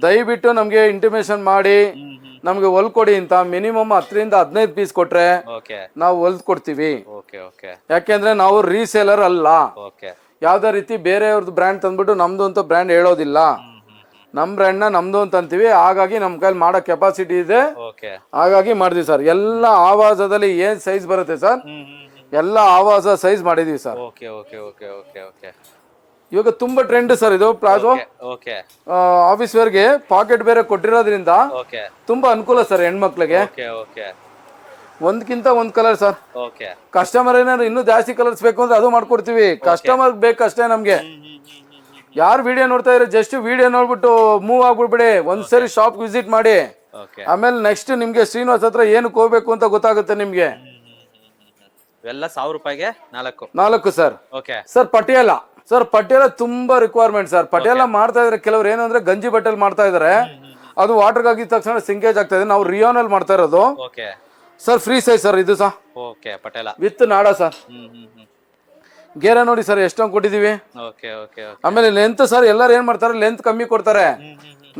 [SPEAKER 1] ದಯವಿಟ್ಟು ನಮ್ಗೆ ಇಂಟಿಮೇಷನ್ ಮಾಡಿ ನಮ್ಗೆ ಹೊಲ್ಕೊಡಿ ಅಂತ. ಮಿನಿಮಮ್ 10ರಿಂದ 15 ಪೀಸ್ ಕೊಟ್ರೆ
[SPEAKER 2] ಓಕೆ
[SPEAKER 1] ನಾವು ಹೊಲ್ದ್ ಕೊಡ್ತೀವಿ.
[SPEAKER 2] ಓಕೆ ಓಕೆ
[SPEAKER 1] ಯಾಕೆಂದ್ರೆ ನಾವು ರೀಸೇಲರ್ ಅಲ್ಲ.
[SPEAKER 2] ಓಕೆ
[SPEAKER 1] ಯಾವ್ದೇ ರೀತಿ ಬೇರೆಯವ್ರದ್ದು ಬ್ರ್ಯಾಂಡ್ ತಂದ್ಬಿಟ್ಟು ನಮ್ದು ಅಂತ ಬ್ರ್ಯಾಂಡ್ ಹೇಳೋದಿಲ್ಲ. ನಮ್ ಬ್ರ್ಯಾಂಡ್ ನ ನಮ್ದು ಅಂತ ಅಂತೀವಿ. ಹಾಗಾಗಿ ನಮ್ ಕೈಲಿ ಮಾಡೋ ಕೆಪಾಸಿಟಿ ಇದೆ,
[SPEAKER 2] ಓಕೆ
[SPEAKER 1] ಹಾಗಾಗಿ ಮಾಡಿದ್ವಿ ಸರ್. ಎಲ್ಲ ಆವಾಜದಲ್ಲಿ ಏನ್ ಸೈಜ್ ಬರುತ್ತೆ ಸರ್, ಎಲ್ಲ ಆವಾಜ ಸೈಜ್ ಮಾಡಿದೀವಿ sir.
[SPEAKER 2] Okay okay okay okay okay
[SPEAKER 1] ಇವಾಗ ತುಂಬಾ ಟ್ರೆಂಡ್ ಸರ್ ಇದು ಪ್ಲಾಜೋ.
[SPEAKER 2] ಓಕೆ
[SPEAKER 1] ಆಫೀಸ್ ವೇರ್ಗೆ ಪಾಕೆಟ್ ಬೇರೆ ಕೊಟ್ಟಿರೋದ್ರಿಂದ
[SPEAKER 2] ಓಕೆ
[SPEAKER 1] ತುಂಬಾ ಅನುಕೂಲ ಸರ್ ಹೆಣ್ಮಕ್ಳಿಗೆ.
[SPEAKER 2] ಓಕೆ ಓಕೆ
[SPEAKER 1] ಒಂದ್ಕಿಂತ ಒಂದ್ ಕಲರ್ ಸರ್.
[SPEAKER 2] ಓಕೆ
[SPEAKER 1] ಕಸ್ಟಮರ್ ಏನಾದ್ರು ಇನ್ನೂ ಜಾಸ್ತಿ ಕಲರ್ಸ್ ಬೇಕು ಅಂದ್ರೆ ಅದು ಮಾಡ್ಕೊಡ್ತೀವಿ. ಕಸ್ಟಮರ್ ಬೇಕಷ್ಟೇ ನಮ್ಗೆ. ಯಾರು ವಿಡಿಯೋ ನೋಡ್ತಾ ಇದ್ರೆ ಜಸ್ಟ್ ವಿಡಿಯೋ ನೋಡ್ಬಿಟ್ಟು ಮೂವ್ ಆಗ್ಬಿಡ್ಬೇಡಿ. ಒಂದ್ಸರಿ ಶಾಪ್ ವಿಸಿಟ್ ಮಾಡಿ,
[SPEAKER 2] ಓಕೆ
[SPEAKER 1] ಆಮೇಲೆ ನೆಕ್ಸ್ಟ್ ನಿಮ್ಗೆ ಶ್ರೀನಿವಾಸ್ ಹತ್ರ ಏನಕ್ಕೆ ಹೋಗ್ಬೇಕು ಅಂತ ಗೊತ್ತಾಗುತ್ತೆ ನಿಮ್ಗೆ.
[SPEAKER 2] ಇವೆಲ್ಲ 1000 ರೂಪಾಯಿಗೆ
[SPEAKER 1] 4 sir.
[SPEAKER 2] Okay
[SPEAKER 1] sir Patiala sir, Patiala ತುಂಬಾ ರಿಕ್ವೈರ್ಮೆಂಟ್ ಸರ್. ಪಟಿಯಾಲ ಮಾಡ್ತಾ ಇದ್ರೆ ಕೆಲವ್ರು ಏನಂದ್ರೆ ಗಂಜಿ ಬಟ್ಟೆಲ್ ಮಾಡ್ತಾ ಇದಾರೆ, ಅದು ವಾಟರ್ ಆಗಿದ ತಕ್ಷಣ ಸಿಂಕೇಜ್ ಆಗ್ತಾ ಇದೆ. ನಾವು ರಿಯೋನ್ ಅಲ್ಲಿ ಮಾಡ್ತಾ ಇರೋದು
[SPEAKER 2] okay
[SPEAKER 1] sir. Free size sir ಇದು ಸರ್,
[SPEAKER 2] ಓಕೆ ಪಟೇಲ
[SPEAKER 1] ವಿತ್ ನಾಡ ಸರ್. ಗೇರ ನೋಡಿ ಸರ್ ಎಷ್ಟೊಂದು ಕೊಟ್ಟಿದೀವಿ.
[SPEAKER 2] ಓಕೆ ಓಕೆ
[SPEAKER 1] ಆಮೇಲೆ ಲೆಂತ್ ಸರ್, ಎಲ್ಲರೂ ಏನ್ ಮಾಡ್ತಾರೆ ಲೆಂತ್ ಕಮ್ಮಿ ಕೊಡ್ತಾರೆ.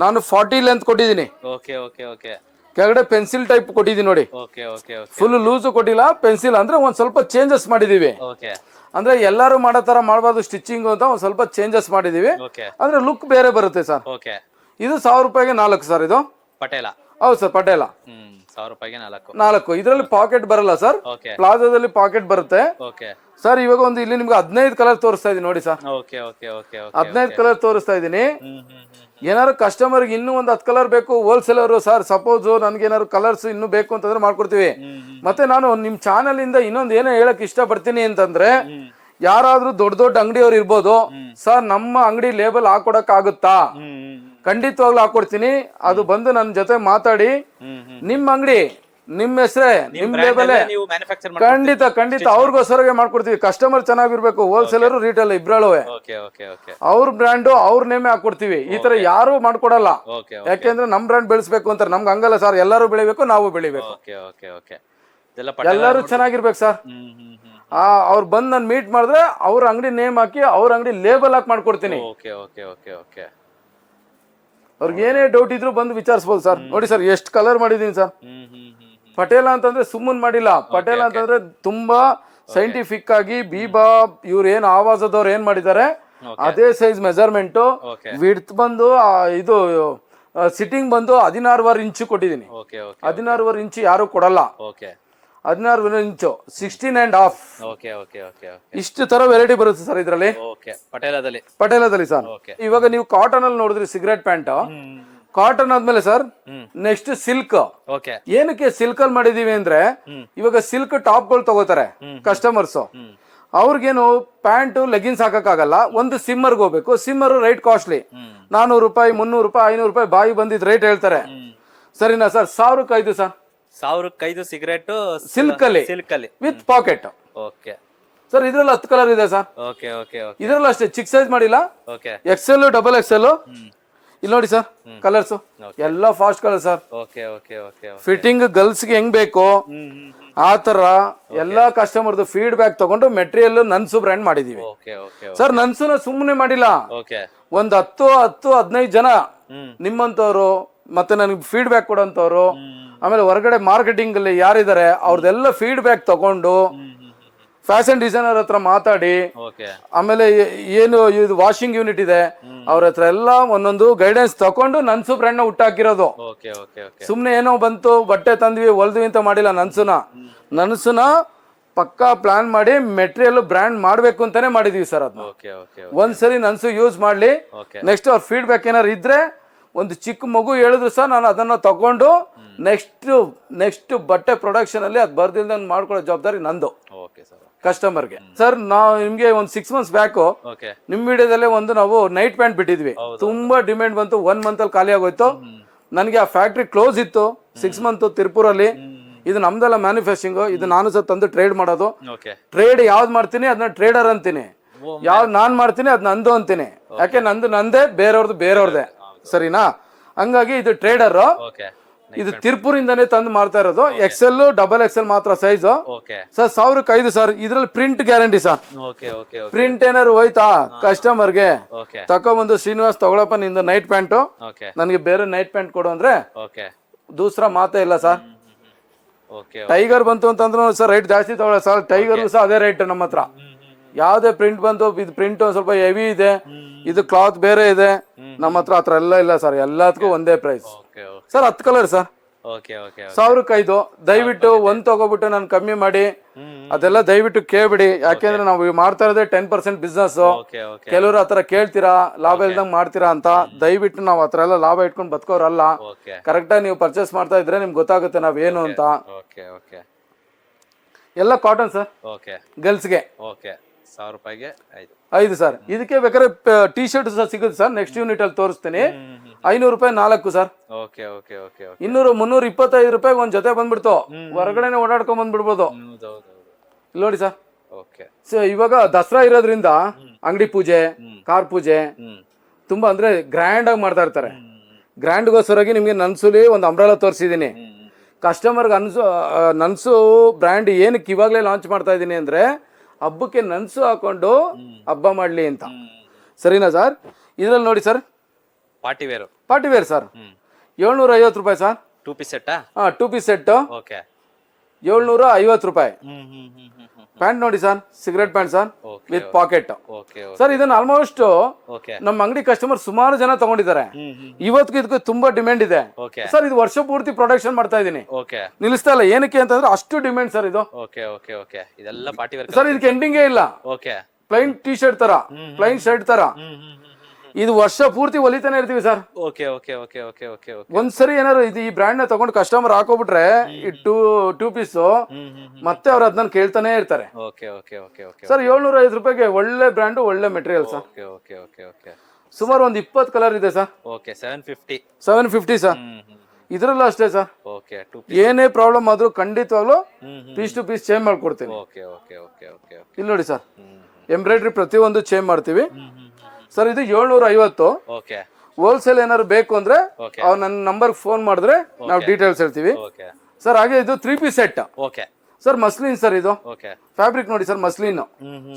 [SPEAKER 1] ನಾನು 40 ಲೆಂತ್ ಕೊಟ್ಟಿದ್ದೀನಿ.
[SPEAKER 2] ಓಕೆ ಓಕೆ ಓಕೆ
[SPEAKER 1] ಕೆಳಗಡೆ ಪೆನ್ಸಿಲ್ ಟೈಪ್ ಕೊಟ್ಟಿದ್ದೀನಿ ನೋಡಿ.
[SPEAKER 2] Okay okay okay
[SPEAKER 1] full loose ಕೊಟ್ಟಿಲ್ಲ, ಪೆನ್ಸಿಲ್ ಅಂದ್ರೆ ಒಂದ್ ಸ್ವಲ್ಪ ಚೇಂಜಸ್ ಮಾಡಿದೀವಿ.
[SPEAKER 2] ಓಕೆ
[SPEAKER 1] ಅಂದ್ರೆ ಎಲ್ಲರೂ ಮಾಡೋ ತರ ಮಾಡಬಾರ್ದು ಸ್ಟಿಚಿಂಗ್ ಅಂತ ಒಂದ್ ಸ್ವಲ್ಪ ಚೇಂಜಸ್ ಮಾಡಿದೀವಿ.
[SPEAKER 2] ಓಕೆ
[SPEAKER 1] ಅಂದ್ರೆ ಲುಕ್ ಬೇರೆ ಬರುತ್ತೆ ಸರ್.
[SPEAKER 2] ಓಕೆ
[SPEAKER 1] ಇದು 1000 ರೂಪಾಯಿಗೆ 4 ಸರ್. ಇದು
[SPEAKER 2] ಪಟೇಲ.
[SPEAKER 1] ಹೌದು ಸರ್, ಪಟೇಲ
[SPEAKER 2] 1000 ರೂಪಾಯಿಗೆ
[SPEAKER 1] 4. ಇದರಲ್ಲಿ ಪಾಕೆಟ್ ಬರಲ್ಲ ಸರ್,
[SPEAKER 2] ಓಕೆ
[SPEAKER 1] ಪ್ಲಾಜೋದಲ್ಲಿ ಪಾಕೆಟ್ ಬರುತ್ತೆ
[SPEAKER 2] ಓಕೆ
[SPEAKER 1] ಸರ್. ಇವಾಗ ಒಂದು ಇಲ್ಲಿ ನಿಮ್ಗೆ 15 ಕಲರ್ ತೋರಿಸ್ತಾ ಇದೀನಿ ನೋಡಿ sir.
[SPEAKER 2] Okay okay okay
[SPEAKER 1] 15 colour ತೋರಿಸ್ತಾ ಇದೀನಿ. ಏನಾದ್ರು ಕಸ್ಟಮರ್ಗೆ ಇನ್ನೂ ಒಂದು 10 ಕಲರ್ ಬೇಕು ಹೋಲ್ಸೇಲರ್ ಸರ್, ಸಪೋಸ್ ನನ್ಗೆ ಏನಾದ್ರು ಕಲರ್ಸ್ ಇನ್ನೂ ಬೇಕು ಅಂತಂದ್ರೆ ಮಾಡ್ಕೊಡ್ತೀವಿ. ಮತ್ತೆ ನಾನು ನಿಮ್ ಚಾನಲ್ ಇಂದ ಇನ್ನೊಂದು ಏನೋ ಹೇಳಕ್ ಇಷ್ಟಪಡ್ತೀನಿ ಅಂತಂದ್ರೆ, ಯಾರಾದ್ರೂ ದೊಡ್ಡ ದೊಡ್ಡ ಅಂಗಡಿಯವ್ರು ಇರ್ಬೋದು ಸರ್, ನಮ್ಮ ಅಂಗಡಿ ಲೇಬಲ್ ಹಾಕೊಡಕ್ ಆಗುತ್ತಾ? ಖಂಡಿತವಾಗ್ಲೂ ಹಾಕೊಡ್ತೀನಿ. ಅದು ಬಂದು ನನ್ನ ಜೊತೆ ಮಾತಾಡಿ, ನಿಮ್ ಅಂಗಡಿ ನಿಮ್ ಹೆಸರೇ ನಿಮ್ ಲೇಬಲ್ ಖಂಡಿತ ಖಂಡಿತ ಅವ್ರಿಗೋಸ್ಕರ ಮಾಡ್ಕೊಡ್ತೀವಿ. ಕಸ್ಟಮರ್ ಚೆನ್ನಾಗಿರ್ಬೇಕು, ಹೋಲ್ಸೇಲರ್ ರಿಟೇಲ್ ಇಬ್ರಳುವೆ ಅವ್ರ ಬ್ರ್ಯಾಂಡ್ ಅವ್ರ ನೇಮೆ ಹಾಕೊಡ್ತೀವಿ. ಈ ತರ ಯಾರು ಮಾಡ್ಕೊಡಲ್ಲ, ಯಾಕೆಂದ್ರೆ ನಮ್ ಬ್ರ್ಯಾಂಡ್ ಬೆಳೆಸ್ಬೇಕು ಅಂತಾರೆ. ನಮ್ಗೆ ಹಂಗಲ್ಲ ಸರ್, ಎಲ್ಲರೂ ಬೆಳಿಬೇಕು, ನಾವು ಬೆಳಿಬೇಕು, ಎಲ್ಲರೂ ಚೆನ್ನಾಗಿರ್ಬೇಕು ಸರ್. ಅವ್ರು ಬಂದ್ ನಾನು ಮೀಟ್ ಮಾಡಿದ್ರೆ ಅವ್ರ ಅಂಗಡಿ ನೇಮ್ ಹಾಕಿ ಅವ್ರ ಅಂಗಡಿ ಲೇಬಲ್ ಹಾಕಿ ಮಾಡ್ಕೊಡ್ತೀನಿ. ಅವ್ರಿಗೆ ಏನೇ ಡೌಟ್ ಇದ್ರು ಬಂದು ವಿಚಾರಿಸಬಹುದು ಸರ್. ನೋಡಿ ಸರ್ ಎಷ್ಟು ಕಲರ್ ಮಾಡಿದೀನಿ ಸರ್. ಪಟೇಲ ಅಂತಂದ್ರೆ ಸುಮ್ಮನ್ ಮಾಡಿಲ್ಲ. ಪಟೇಲ ಅಂತಂದ್ರೆ ತುಂಬಾ ಸೈಂಟಿಫಿಕ್ ಆಗಿ ಬೀಬಾ ಇವ್ರು ಏನ್ ಆವಾಜದವ್ರು ಏನ್ ಮಾಡಿದ್ದಾರೆ ಅದೇ ಸೈಜ್ ಮೆಜರ್ಮೆಂಟ್. ವಿಡ್ತ್ ಬಂದು ಇದು ಸಿಟ್ಟಿಂಗ್ ಬಂದು 16.5 ಇಂಚು ಕೊಟ್ಟಿದ್ದೀನಿ. 16.5 ಇಂಚು ಯಾರು ಕೊಡಲ್ಲ. 16 ಇಂಚು 16.5.
[SPEAKER 2] ಓಕೆ ಓಕೆ ಓಕೆ
[SPEAKER 1] ಇಷ್ಟು ತರ ವೆರೈಟಿ ಬರುತ್ತೆ ಸರ್ ಇದರಲ್ಲಿ.
[SPEAKER 2] ಓಕೆ ಪಟೇಲದಲ್ಲಿ
[SPEAKER 1] ಸರ್.
[SPEAKER 2] ಓಕೆ.
[SPEAKER 1] ಇವಾಗ ನೀವು ಕಾಟನ್ ಅಲ್ಲಿ ನೋಡಿದ್ರಿ ಸಿಗರೇಟ್ ಪ್ಯಾಂಟ್, ಕಾಟನ್ ಆದ್ಮೇಲೆ ಸರ್ ನೆಕ್ಸ್ಟ್ ಸಿಲ್ಕ್.
[SPEAKER 2] ಓಕೆ.
[SPEAKER 1] ಏನಕ್ಕೆ ಸಿಲ್ಕ್ ಅಲ್ಲಿ ಮಾಡಿದೀವಿ ಅಂದ್ರೆ ಇವಾಗ ಸಿಲ್ಕ್ ಟಾಪ್ ಗಳು ತಗೋತಾರೆ ಕಸ್ಟಮರ್ಸ್. ಅವ್ರಿಗೇನು ಪ್ಯಾಂಟ್ ಲೆಗಿನ್ಸ್ ಹಾಕಕ್ಕಾಗಲ್ಲ, ಒಂದು ಸಿಮ್ಮರ್ಗೆ ಹೋಗ್ಬೇಕು. ಸಿಮ್ಮರ್ ರೈಟ್ ಕಾಸ್ಟ್ಲಿ, 400 ರೂಪಾಯಿ 300 ರೂಪಾಯಿ 500 ರೂಪಾಯಿ ಬಾಯಿ ಬಂದಿದ್ ರೇಟ್ ಹೇಳ್ತಾರೆ. ಸರಿನಾ ಸರ್? 1000 ಸರ್.
[SPEAKER 2] 1000 ಸಿಗರೇಟ್
[SPEAKER 1] ಸಿಲ್ಕ್ ಅಲ್ಲಿ ವಿತ್ ಪಾಕೆಟ್.
[SPEAKER 2] ಓಕೆ
[SPEAKER 1] ಸರ್ ಇದ್ರಲ್ಲಿ 10 ಕಲರ್ ಇದೆ ಸರ್.
[SPEAKER 2] Okay okay okay.
[SPEAKER 1] ಇದ್ರಲ್ಲಿ ಅಷ್ಟೇ ಚಿಕ್ಕ ಸೈಜ್ ಮಾಡಿಲ್ಲ,
[SPEAKER 2] ಓಕೆ
[SPEAKER 1] XL ಡಬಲ್ XL. ಇಲ್ಲಿ ನೋಡಿ ಸರ್ ಕಲರ್ಸ್ ಎಲ್ಲ fast colour sir.
[SPEAKER 2] Okay okay okay.
[SPEAKER 1] Fitting girls ಗೆ ಹೆಂಗ್ ಬೇಕು ಆ ತರ ಎಲ್ಲಾ ಕಸ್ಟಮರ್ದು ಫೀಡ್ಬ್ಯಾಕ್ ತಗೊಂಡು ಮೆಟೀರಿಯಲ್ ನನ್ಸು ಬ್ರ್ಯಾಂಡ್ ಮಾಡಿದೀವಿ
[SPEAKER 2] ಓಕೆ ಓಕೆ.
[SPEAKER 1] ಸರ್. ನನ್ಸುನ ಸುಮ್ಮನೆ ಮಾಡಿಲ್ಲ,
[SPEAKER 2] ಓಕೆ.
[SPEAKER 1] ಒಂದ್ 10-15 ಜನ ನಿಮ್ಮಂತವ್ರು ಮತ್ತೆ ನನಗೆ ಫೀಡ್ಬ್ಯಾಕ್ ಕೊಡೋಂತವ್ರು, ಆಮೇಲೆ ಹೊರಗಡೆ ಮಾರ್ಕೆಟಿಂಗ್ ಅಲ್ಲಿ ಯಾರಿದ್ದಾರೆ ಅವ್ರದೆಲ್ಲ ಫೀಡ್ಬ್ಯಾಕ್ ತಗೊಂಡು ಫ್ಯಾಷನ್ ಡಿಸೈನರ್ ಹತ್ರ ಮಾತಾಡಿ,
[SPEAKER 2] ಓಕೆ,
[SPEAKER 1] ಆಮೇಲೆ ಏನು ಇದು ವಾಷಿಂಗ್ ಯೂನಿಟ್ ಇದೆ ಅವ್ರ ಹತ್ರ ಎಲ್ಲ ಒಂದೊಂದು ಗೈಡೆನ್ಸ್ ತಕೊಂಡು ನನ್ಸು ಬ್ರ್ಯಾಂಡ್ ನ ಹುಟ್ಟಾಕಿರೋದು.
[SPEAKER 2] Okay okay okay.
[SPEAKER 1] ಸುಮ್ನೆ ಏನೋ ಬಂತು ಬಟ್ಟೆ ತಂದ್ವಿ ಹೊಲ್ದ್ವಿ ಅಂತ ಮಾಡಿಲ್ಲ. ನನ್ಸುನ ಪಕ್ಕಾ ಪ್ಲಾನ್ ಮಾಡಿ ಮೆಟೀರಿಯಲ್ ಬ್ರ್ಯಾಂಡ್ ಮಾಡ್ಬೇಕು ಅಂತಾನೆ ಮಾಡಿದೀವಿ ಸರ್. ಅದನ್ನ
[SPEAKER 2] ಓಕೆ ಓಕೆ.
[SPEAKER 1] ಒಂದ್ಸರಿ ನನ್ಸು ಯೂಸ್ ಮಾಡ್ಲಿ, ನೆಕ್ಸ್ಟ್ ಅವ್ರ ಫೀಡ್ಬ್ಯಾಕ್ ಏನಾರು ಇದ್ರೆ ಒಂದು ಚಿಕ್ಕ ಮಗು ಹೇಳಿದ್ರು ಸರ್ ನಾನು ಅದನ್ನ ತಗೊಂಡು ನೆಕ್ಸ್ಟ್ ಬಟ್ಟೆ ಪ್ರೊಡಕ್ಷನ್ ಅಲ್ಲಿ ಅದು ಬರ್ದಿಲ್ದಂಗ್ ಮಾಡ್ಕೊಳ್ಳೋ ಜವಾಬ್ದಾರಿ ನಂದು ಕಸ್ಟಮರ್ಗೆ. ಸರ್ ನಾವು ನಿಮ್ಗೆ ಒಂದು 6 months ಬ್ಯಾಕ್ ನಿಮ್ ವಿಡಿಯೋದಲ್ಲೇ ಒಂದು ನಾವು ನೈಟ್ ಪ್ಯಾಂಟ್ ಬಿಟ್ಟಿದ್ವಿ, ತುಂಬಾ ಡಿಮ್ಯಾಂಡ್ ಬಂತು. 1 month ಅಲ್ಲಿ ಖಾಲಿ ಆಗೋಯ್ತು. ನನಗೆ ಆ ಫ್ಯಾಕ್ಟ್ರಿ ಕ್ಲೋಸ್ ಇತ್ತು 6 months ತಿರುಪುರಲ್ಲಿ. ಇದು ನಮ್ದೆಲ್ಲ ಮ್ಯಾನುಫ್ಯಾಕ್ಚರಿಂಗ್, ಇದು ನಾನು ಸಹ ತಂದು ಟ್ರೇಡ್ ಮಾಡೋದು. ಟ್ರೇಡ್ ಯಾವ್ದು ಮಾಡ್ತೀನಿ ಅದನ್ನ ಟ್ರೇಡರ್ ಅಂತೀನಿ, ಯಾವ್ದು ನಾನ್ ಮಾಡ್ತೀನಿ ಅದ್ ನಂದು ಅಂತೀನಿ. ಯಾಕೆ ನಂದೇ ಬೇರೆಯವ್ರದ್ದು ಬೇರೆಯವ್ರದೇ, ಸರಿನಾ? ಹಂಗಾಗಿ ಇದು ಟ್ರೇಡರ್. ಇದು ತಿರುಪುರಿಂದಾನೇ ತಂದು ಮಾಡ್ತಾ ಇರೋದು. XL ಡಬಲ್ XL ಮಾತ್ರ ಸೈಜ್ ಸರ್. 1005 ಸರ್. ಇದ್ರಲ್ಲಿ ಪ್ರಿಂಟ್ ಗ್ಯಾರಂಟಿ ಸರ್. ಪ್ರಿಂಟ್ ಏನಾರು ಹೋಯ್ತಾ ಕಸ್ಟಮರ್ಗೆ ತಕೊಂಡ್ಬಂದು ಶ್ರೀನಿವಾಸ್ ತಗೊಳಪ್ಪ ನಿಂದು ನೈಟ್ ಪ್ಯಾಂಟು, ನನಗೆ ಬೇರೆ ನೈಟ್ ಪ್ಯಾಂಟ್ ಕೊಡು ಅಂದ್ರೆ ದೂಸರಾ ಮಾತೇ ಇಲ್ಲ ಸರ್. ಟೈಗರ್ ಬಂತು ಅಂತಂದ್ರು ಸರ್ ರೈಟ್ ಜಾಸ್ತಿ ತಗೊಳ್ಳ ಸರ್. ಟೈಗರ್ ಸಹ ಅದೇ ರೇಟ್ ನಮ್ಮ ಹತ್ರ. ಯಾವ್ದೇ ಪ್ರಿಂಟ್ ಬಂತು, ಇದು ಪ್ರಿಂಟ್ ಸ್ವಲ್ಪ ಹೆವಿ ಇದೆ, ಇದು ಕ್ಲಾತ್ ಬೇರೆ ಇದೆ, ನಮ್ಮ ಹತ್ರ ಆತರ ಎಲ್ಲ ಇಲ್ಲ ಸರ್. ಎಲ್ಲದಕ್ಕೂ ಒಂದೇ ಪ್ರೈಸ್ ಸರ್. 10 colour sir. 1005. ದಯವಿಟ್ಟು ಒಂದ್ ತಗೋಬಿಟ್ಟು ನಾನು ಕಮ್ಮಿ ಮಾಡಿ ಅದೆಲ್ಲ ದಯವಿಟ್ಟು ಕೇಳ್ಬಿಡಿ. ಯಾಕೆಂದ್ರೆ ನಾವು ಮಾಡ್ತಾ ಇರೋದೇ 10% ಬಿಸ್ನೆಸ್. ಕೆಲವರು ಆತರ ಕೇಳ್ತೀರಾ ಲಾಭ ಇಲ್ದಂಗ್ ಮಾಡ್ತೀರಾ ಅಂತ. ದಯವಿಟ್ಟು ನಾವು ಆತರ ಎಲ್ಲ ಲಾಭ ಇಟ್ಕೊಂಡು ಬದುಕೋರಲ್ಲ. ಕರೆಕ್ಟ್ ಆಗಿ ನೀವು ಪರ್ಚೇಸ್ ಮಾಡ್ತಾ ಇದ್ರೆ ನಿಮ್ಗೆ ಗೊತ್ತಾಗುತ್ತೆ ನಾವೇನು ಅಂತ. ಎಲ್ಲ ಕಾಟನ್ ಸರ್. ಗರ್ಲ್ಸ್ಗೆ
[SPEAKER 2] 1000 ರೂಪಾಯಿಗೆ
[SPEAKER 1] 5 ಸರ್. ಇದಕ್ಕೆ ಬೇಕಾದ್ರೆ ಟಿ ಶರ್ಟ್ ಸಹ ಸಿಗುತ್ತೆ ಸರ್. ನೆಕ್ಸ್ಟ್ ಯೂನಿಟ್ ಅಲ್ಲಿ ತೋರಿಸ್ತೀನಿ. 500 ರೂಪಾಯಿ 4 ಸರ್. 200 325 ರೂಪಾಯಿ ಒಂದ್ ಜೊತೆ ಬಂದ್ಬಿಡ್ತು. ಹೊರಗಡೆನೆ ಓಡಾಡ್ಕೊಂಡ್ ಬಂದ್ಬಿಡ್ಬೋದು. ನೋಡಿ ಸರ್. ಇವಾಗ ದಸರಾ ಇರೋದ್ರಿಂದ ಅಂಗಡಿ ಪೂಜೆ, ಕಾರ್ ಪೂಜೆ ತುಂಬಾ ಅಂದ್ರೆ ಗ್ರ್ಯಾಂಡ್ ಆಗಿ ಮಾಡ್ತಾ ಇರ್ತಾರೆ. ಗ್ರ್ಯಾಂಡ್ಗೋಸ್ಕರಾಗಿ ನಿಮ್ಗೆ ನನ್ಸುಲಿ ಒಂದು ಅಂಬ್ರೆಲಾ ತೋರಿಸಿದೀನಿ. ಕಸ್ಟಮರ್ಗೆ ನನ್ಸು ಬ್ರ್ಯಾಂಡ್ ಏನಕ್ಕೆ ಇವಾಗಲೇ ಲಾಂಚ್ ಮಾಡ್ತಾ ಇದೀನಿ ಅಂದ್ರೆ ಹಬ್ಬಕ್ಕೆ ನನ್ಸು ಹಾಕೊಂಡು ಹಬ್ಬ ಮಾಡ್ಲಿ ಅಂತ, ಸರಿನಾ ಸರ್? ಇದ್ರಲ್ಲಿ ನೋಡಿ ಸರ್
[SPEAKER 2] ಪಾರ್ಟಿ
[SPEAKER 1] ವೇರ್ ಸರ್. 750 ರೂಪಾಯಿ sir.
[SPEAKER 2] 2 piece set.
[SPEAKER 1] 2 piece set 750 ರೂಪಾಯಿ. ಪ್ಯಾಂಟ್ ನೋಡಿ sir, cigarette pant sir with pocket sir. ಇದನ್ನ ಆಲ್ಮೋಸ್ಟ್ ನಮ್ಮ ಅಂಗಡಿ ಕಸ್ಟಮರ್ ಸುಮಾರು ಜನ ತಗೊಂಡಿದ್ದಾರೆ. ಇವತ್ತಿಗೂ ಇದಕ್ಕೂ ತುಂಬಾ ಡಿಮ್ಯಾಂಡ್ ಇದೆ ಸರ್. ಇದು ವರ್ಷ ಪೂರ್ತಿ ಪ್ರೊಡಕ್ಷನ್ ಮಾಡ್ತಾ ಇದೀನಿ, ನಿಲ್ಲಿಸ್ತಾ ಇಲ್ಲ. ಏನಕ್ಕೆ ಅಂತಂದ್ರೆ ಅಷ್ಟು ಡಿಮ್ಯಾಂಡ್ ಸರ್ ಇದು. ಸರ್ ಇದಕ್ಕೆ ಎಂಡಿಂಗೇ ಇಲ್ಲ. ಪ್ಲೈನ್ ಟಿ ಶರ್ಟ್ ತರ, ಪ್ಲೈನ್ ಶರ್ಟ್ ತರ ಇದು ವರ್ಷ ಪೂರ್ತಿ ಹೊಲಿತಾನೆ ಇರ್ತೀವಿ ಸರ್. ಒಂದ್ಸರಿ ಏನಾರು ಇದು ಈ ಬ್ರ್ಯಾಂಡ್ ನ ತಗೊಂಡು ಕಸ್ಟಮರ್ ಹಾಕೋಬಿಟ್ರೆ ಈ ಟೂ ಪೀಸ್ ಮತ್ತೆ ಅವ್ರು ಅದನ್ನ ಕೇಳ್ತಾನೆ ಇರ್ತಾರೆ ಸರ್. 750 ರೂಪಾಯಿಗೆ ಒಳ್ಳೆ ಬ್ರ್ಯಾಂಡ್, ಒಳ್ಳೆ ಮೆಟೀರಿಯಲ್ ಸರ್. ಸುಮಾರು ಒಂದು 20 ಕಲರ್ ಇದೆ ಸರ್. 750 ಸರ್. ಇದ್ರಲ್ಲೂ ಅಷ್ಟೇ ಸರ್. ಏನೇ ಪ್ರಾಬ್ಲಮ್ ಆದ್ರೂ ಖಂಡಿತವಾಗ್ಲೂ ಪೀಸ್ ಟು ಪೀಸ್ ಚೇಂಜ್ ಮಾಡ್ಕೊಡ್ತೀವಿ. ಇಲ್ಲಿ ನೋಡಿ ಸರ್, ಎಂಬ್ರಾಯ್ಡ್ರಿ ಪ್ರತಿಯೊಂದು ಚೇಂಜ್ ಮಾಡ್ತೀವಿ ಸರ್. ಇದು 750. ಹೋಲ್ಸೇಲ್ ಏನಾದ್ರು ಬೇಕು ಅಂದ್ರೆ ಅವ್ರು ನನ್ನ ನಂಬರ್ ಫೋನ್ ಮಾಡಿದ್ರೆ ನಾವು ಡೀಟೇಲ್ಸ್ ಹೇಳ್ತೀವಿ ಸರ್. ಹಾಗೆ ಇದು 3 piece set sir. Muslin sir. ಇದು ಫ್ಯಾಬ್ರಿಕ್ ನೋಡಿ ಸರ್, ಮಸ್ಲಿನ್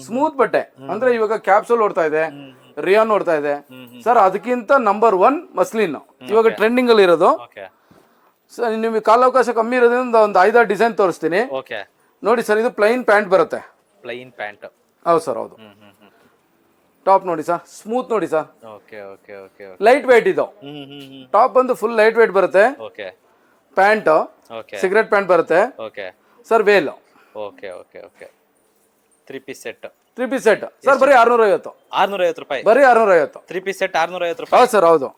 [SPEAKER 1] ಸ್ಮೂತ್ ಬಟ್ಟೆ. ಅಂದ್ರೆ ಇವಾಗ ಕ್ಯಾಪ್ಸೂಲ್ ಓಡ್ತಾ ಇದೆ, ರಿಯಾನ್ ಓಡ್ತಾ ಇದೆ ಸರ್. ಅದಕ್ಕಿಂತ ನಂಬರ್ 1 ಮಸ್ಲಿನ್ ಇವಾಗ ಟ್ರೆಂಡಿಂಗ್ ಅಲ್ಲಿ ಇರೋದು ಸರ್. ನಿಮ್ಗೆ ಕಾಲಾವಕಾಶ ಕಮ್ಮಿ ಇರೋದ್ರಿಂದ ಒಂದು 5-6 ಡಿಸೈನ್ ತೋರಿಸ್ತೀನಿ ನೋಡಿ ಸರ್. ಇದು ಪ್ಲೈನ್ ಪ್ಯಾಂಟ್ ಬರುತ್ತೆ. ಹೌದು ಸರ್, ಹೌದು. ಟಾಪ್ ನೋಡಿ ಸರ್, ಸ್ಮೂತ್ ನೋಡಿ ಸರ್. ಲೈಟ್ ವೇಟ್ ಇದು. ಟಾಪ್ ಬಂದು ಫುಲ್ ಲೈಟ್ ವೇಟ್ ಬರುತ್ತೆ. ಪ್ಯಾಂಟ್ ಸಿಗರೇಟ್ ಪ್ಯಾಂಟ್ ಬರುತ್ತೆ. Sir well
[SPEAKER 2] okay okay okay 3 piece set
[SPEAKER 1] 3 piece set sir ಬರೀ 650
[SPEAKER 2] 650 ರೂಪಾಯಿ
[SPEAKER 1] ಬರೀ 650
[SPEAKER 2] 3 ಪೀಸ್ ಸೆಟ್ 650 ರೂಪಾಯಿ
[SPEAKER 1] ಹೌದು ಸರ್ ಹೌದು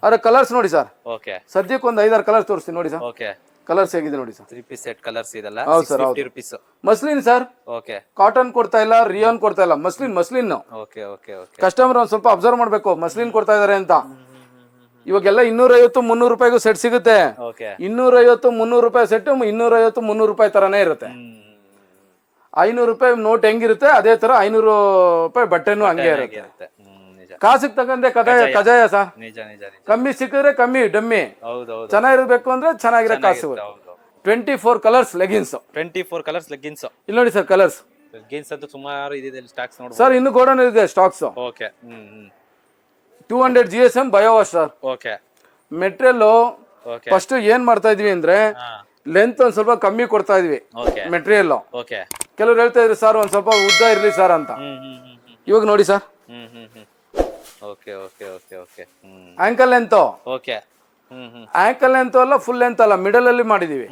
[SPEAKER 1] ಅದ್ರ ಕಲರ್ಸ್ ನೋಡಿ ಸರ್
[SPEAKER 2] ಓಕೆ
[SPEAKER 1] ಸದ್ಯಕ್ಕೆ ಒಂದು 5-6 ಕಲರ್ಸ್ ತೋರಿಸ್ತೀನಿ ನೋಡಿ ಸರ್
[SPEAKER 2] ಓಕೆ
[SPEAKER 1] ಕಲರ್ಸ್ ಹೇಗಿದೆ ನೋಡಿ ಸರ್
[SPEAKER 2] 3 ಪೀಸ್ ಸೆಟ್ ಕಲರ್ಸ್ ಇದೆಲ್ಲ
[SPEAKER 1] ಹೌದು sir
[SPEAKER 2] 50 rupees
[SPEAKER 1] muslin sir
[SPEAKER 2] okay
[SPEAKER 1] cotton ಕೊಡ್ತಾ ಇಲ್ಲ ರಿಯಾನ್ ಕೊಡ್ತಾ ಇಲ್ಲ muslin
[SPEAKER 2] okay okay okay
[SPEAKER 1] customer ಒಂದ್ ಸ್ವಲ್ಪ ಅಬ್ಸರ್ವ್ ಮಾಡ್ಬೇಕು ಮಸ್ಲಿನ್ ಕೊಡ್ತಾ ಇದಾರೆ ಅಂತ ಇವಾಗೆಲ್ಲ 250-300 ರೂಪಾಯಿಗೂ ಸೆಟ್ ಸಿಗುತ್ತೆ
[SPEAKER 2] ಓಕೆ
[SPEAKER 1] 250-300 ರೂಪಾಯಿ ಸೆಟ್ 250-300 ರೂಪಾಯಿ ತರಾನೇ ಇರುತ್ತೆ 500 ರೂಪಾಯಿ ನೋಟ್ ಹೆಂಗಿರುತ್ತೆ ಅದೇ ತರ 500 ರೂಪಾಯಿ ಬಟ್ಟೆನೂ ಹಂಗೆ ಇರುತ್ತೆ
[SPEAKER 2] ನಿಜ
[SPEAKER 1] ಕಾಸಿಗೆ ತಗಂದೆ ಕಜಾಯ ಸರ್
[SPEAKER 2] ನಿಜ ನಿಜ ನಿಜ
[SPEAKER 1] ಕಮ್ಮಿ ಸಿಕ್ಕಿದ್ರೆ ಕಮ್ಮಿ ಡಮ್ಮಿ
[SPEAKER 2] ಹೌದು ಹೌದು
[SPEAKER 1] ಚೆನ್ನಾಗಿರ್ಬೇಕು ಅಂದ್ರೆ ಚೆನ್ನಾಗಿರೋ ಕಾಸು 24 ಕಲರ್ಸ್ ಲೆಗಿನ್ಸ್
[SPEAKER 2] 24 ಕಲರ್ಸ್ ಲೆಗ್ಗಿನ್ಸ್
[SPEAKER 1] ಇಲ್ಲಿ ನೋಡಿ ಸರ್ ಕಲರ್ಸ್
[SPEAKER 2] ಲೆಗ್ಗಿನ್ಸ್ ಅಂತೂ ಸುಮಾರು ಇದೆ ಸ್ಟಾಕ್ಸ್ ನೋಡ್ಬೋದು
[SPEAKER 1] ಸರ್ ಇನ್ನು ಗೋಡನ್ ಇದೆ stocks
[SPEAKER 2] okay
[SPEAKER 1] 200 GSM biowash sir
[SPEAKER 2] okay
[SPEAKER 1] material
[SPEAKER 2] okay
[SPEAKER 1] first ಏನ್ ಮಾಡ್ತಾ ಇದೀವಿ ಅಂದ್ರೆ ಲೆಂತ್ ಒಂದ್ ಸ್ವಲ್ಪ ಕಮ್ಮಿ ಕೊಡ್ತಾ ಇದೀವಿ
[SPEAKER 2] ಓಕೆ
[SPEAKER 1] ಮೆಟೀರಿಯಲ್
[SPEAKER 2] ಓಕೆ
[SPEAKER 1] ಕೆಲವ್ರು ಹೇಳ್ತಾ ಇದ್ರಿ ಸರ್ ಒಂದ್ ಸ್ವಲ್ಪ ಉದ್ದ ಇರ್ಲಿ ಸರ್ ಅಂತ ಇವಾಗ ನೋಡಿ sir
[SPEAKER 2] okay okay okay okay
[SPEAKER 1] ankle length
[SPEAKER 2] okay
[SPEAKER 1] ankle length ಅಲ್ಲ ಫುಲ್ ಲೆಂತ್ ಅಲ್ಲ ಮಿಡಲ್ ಅಲ್ಲಿ ಮಾಡಿದೀವಿ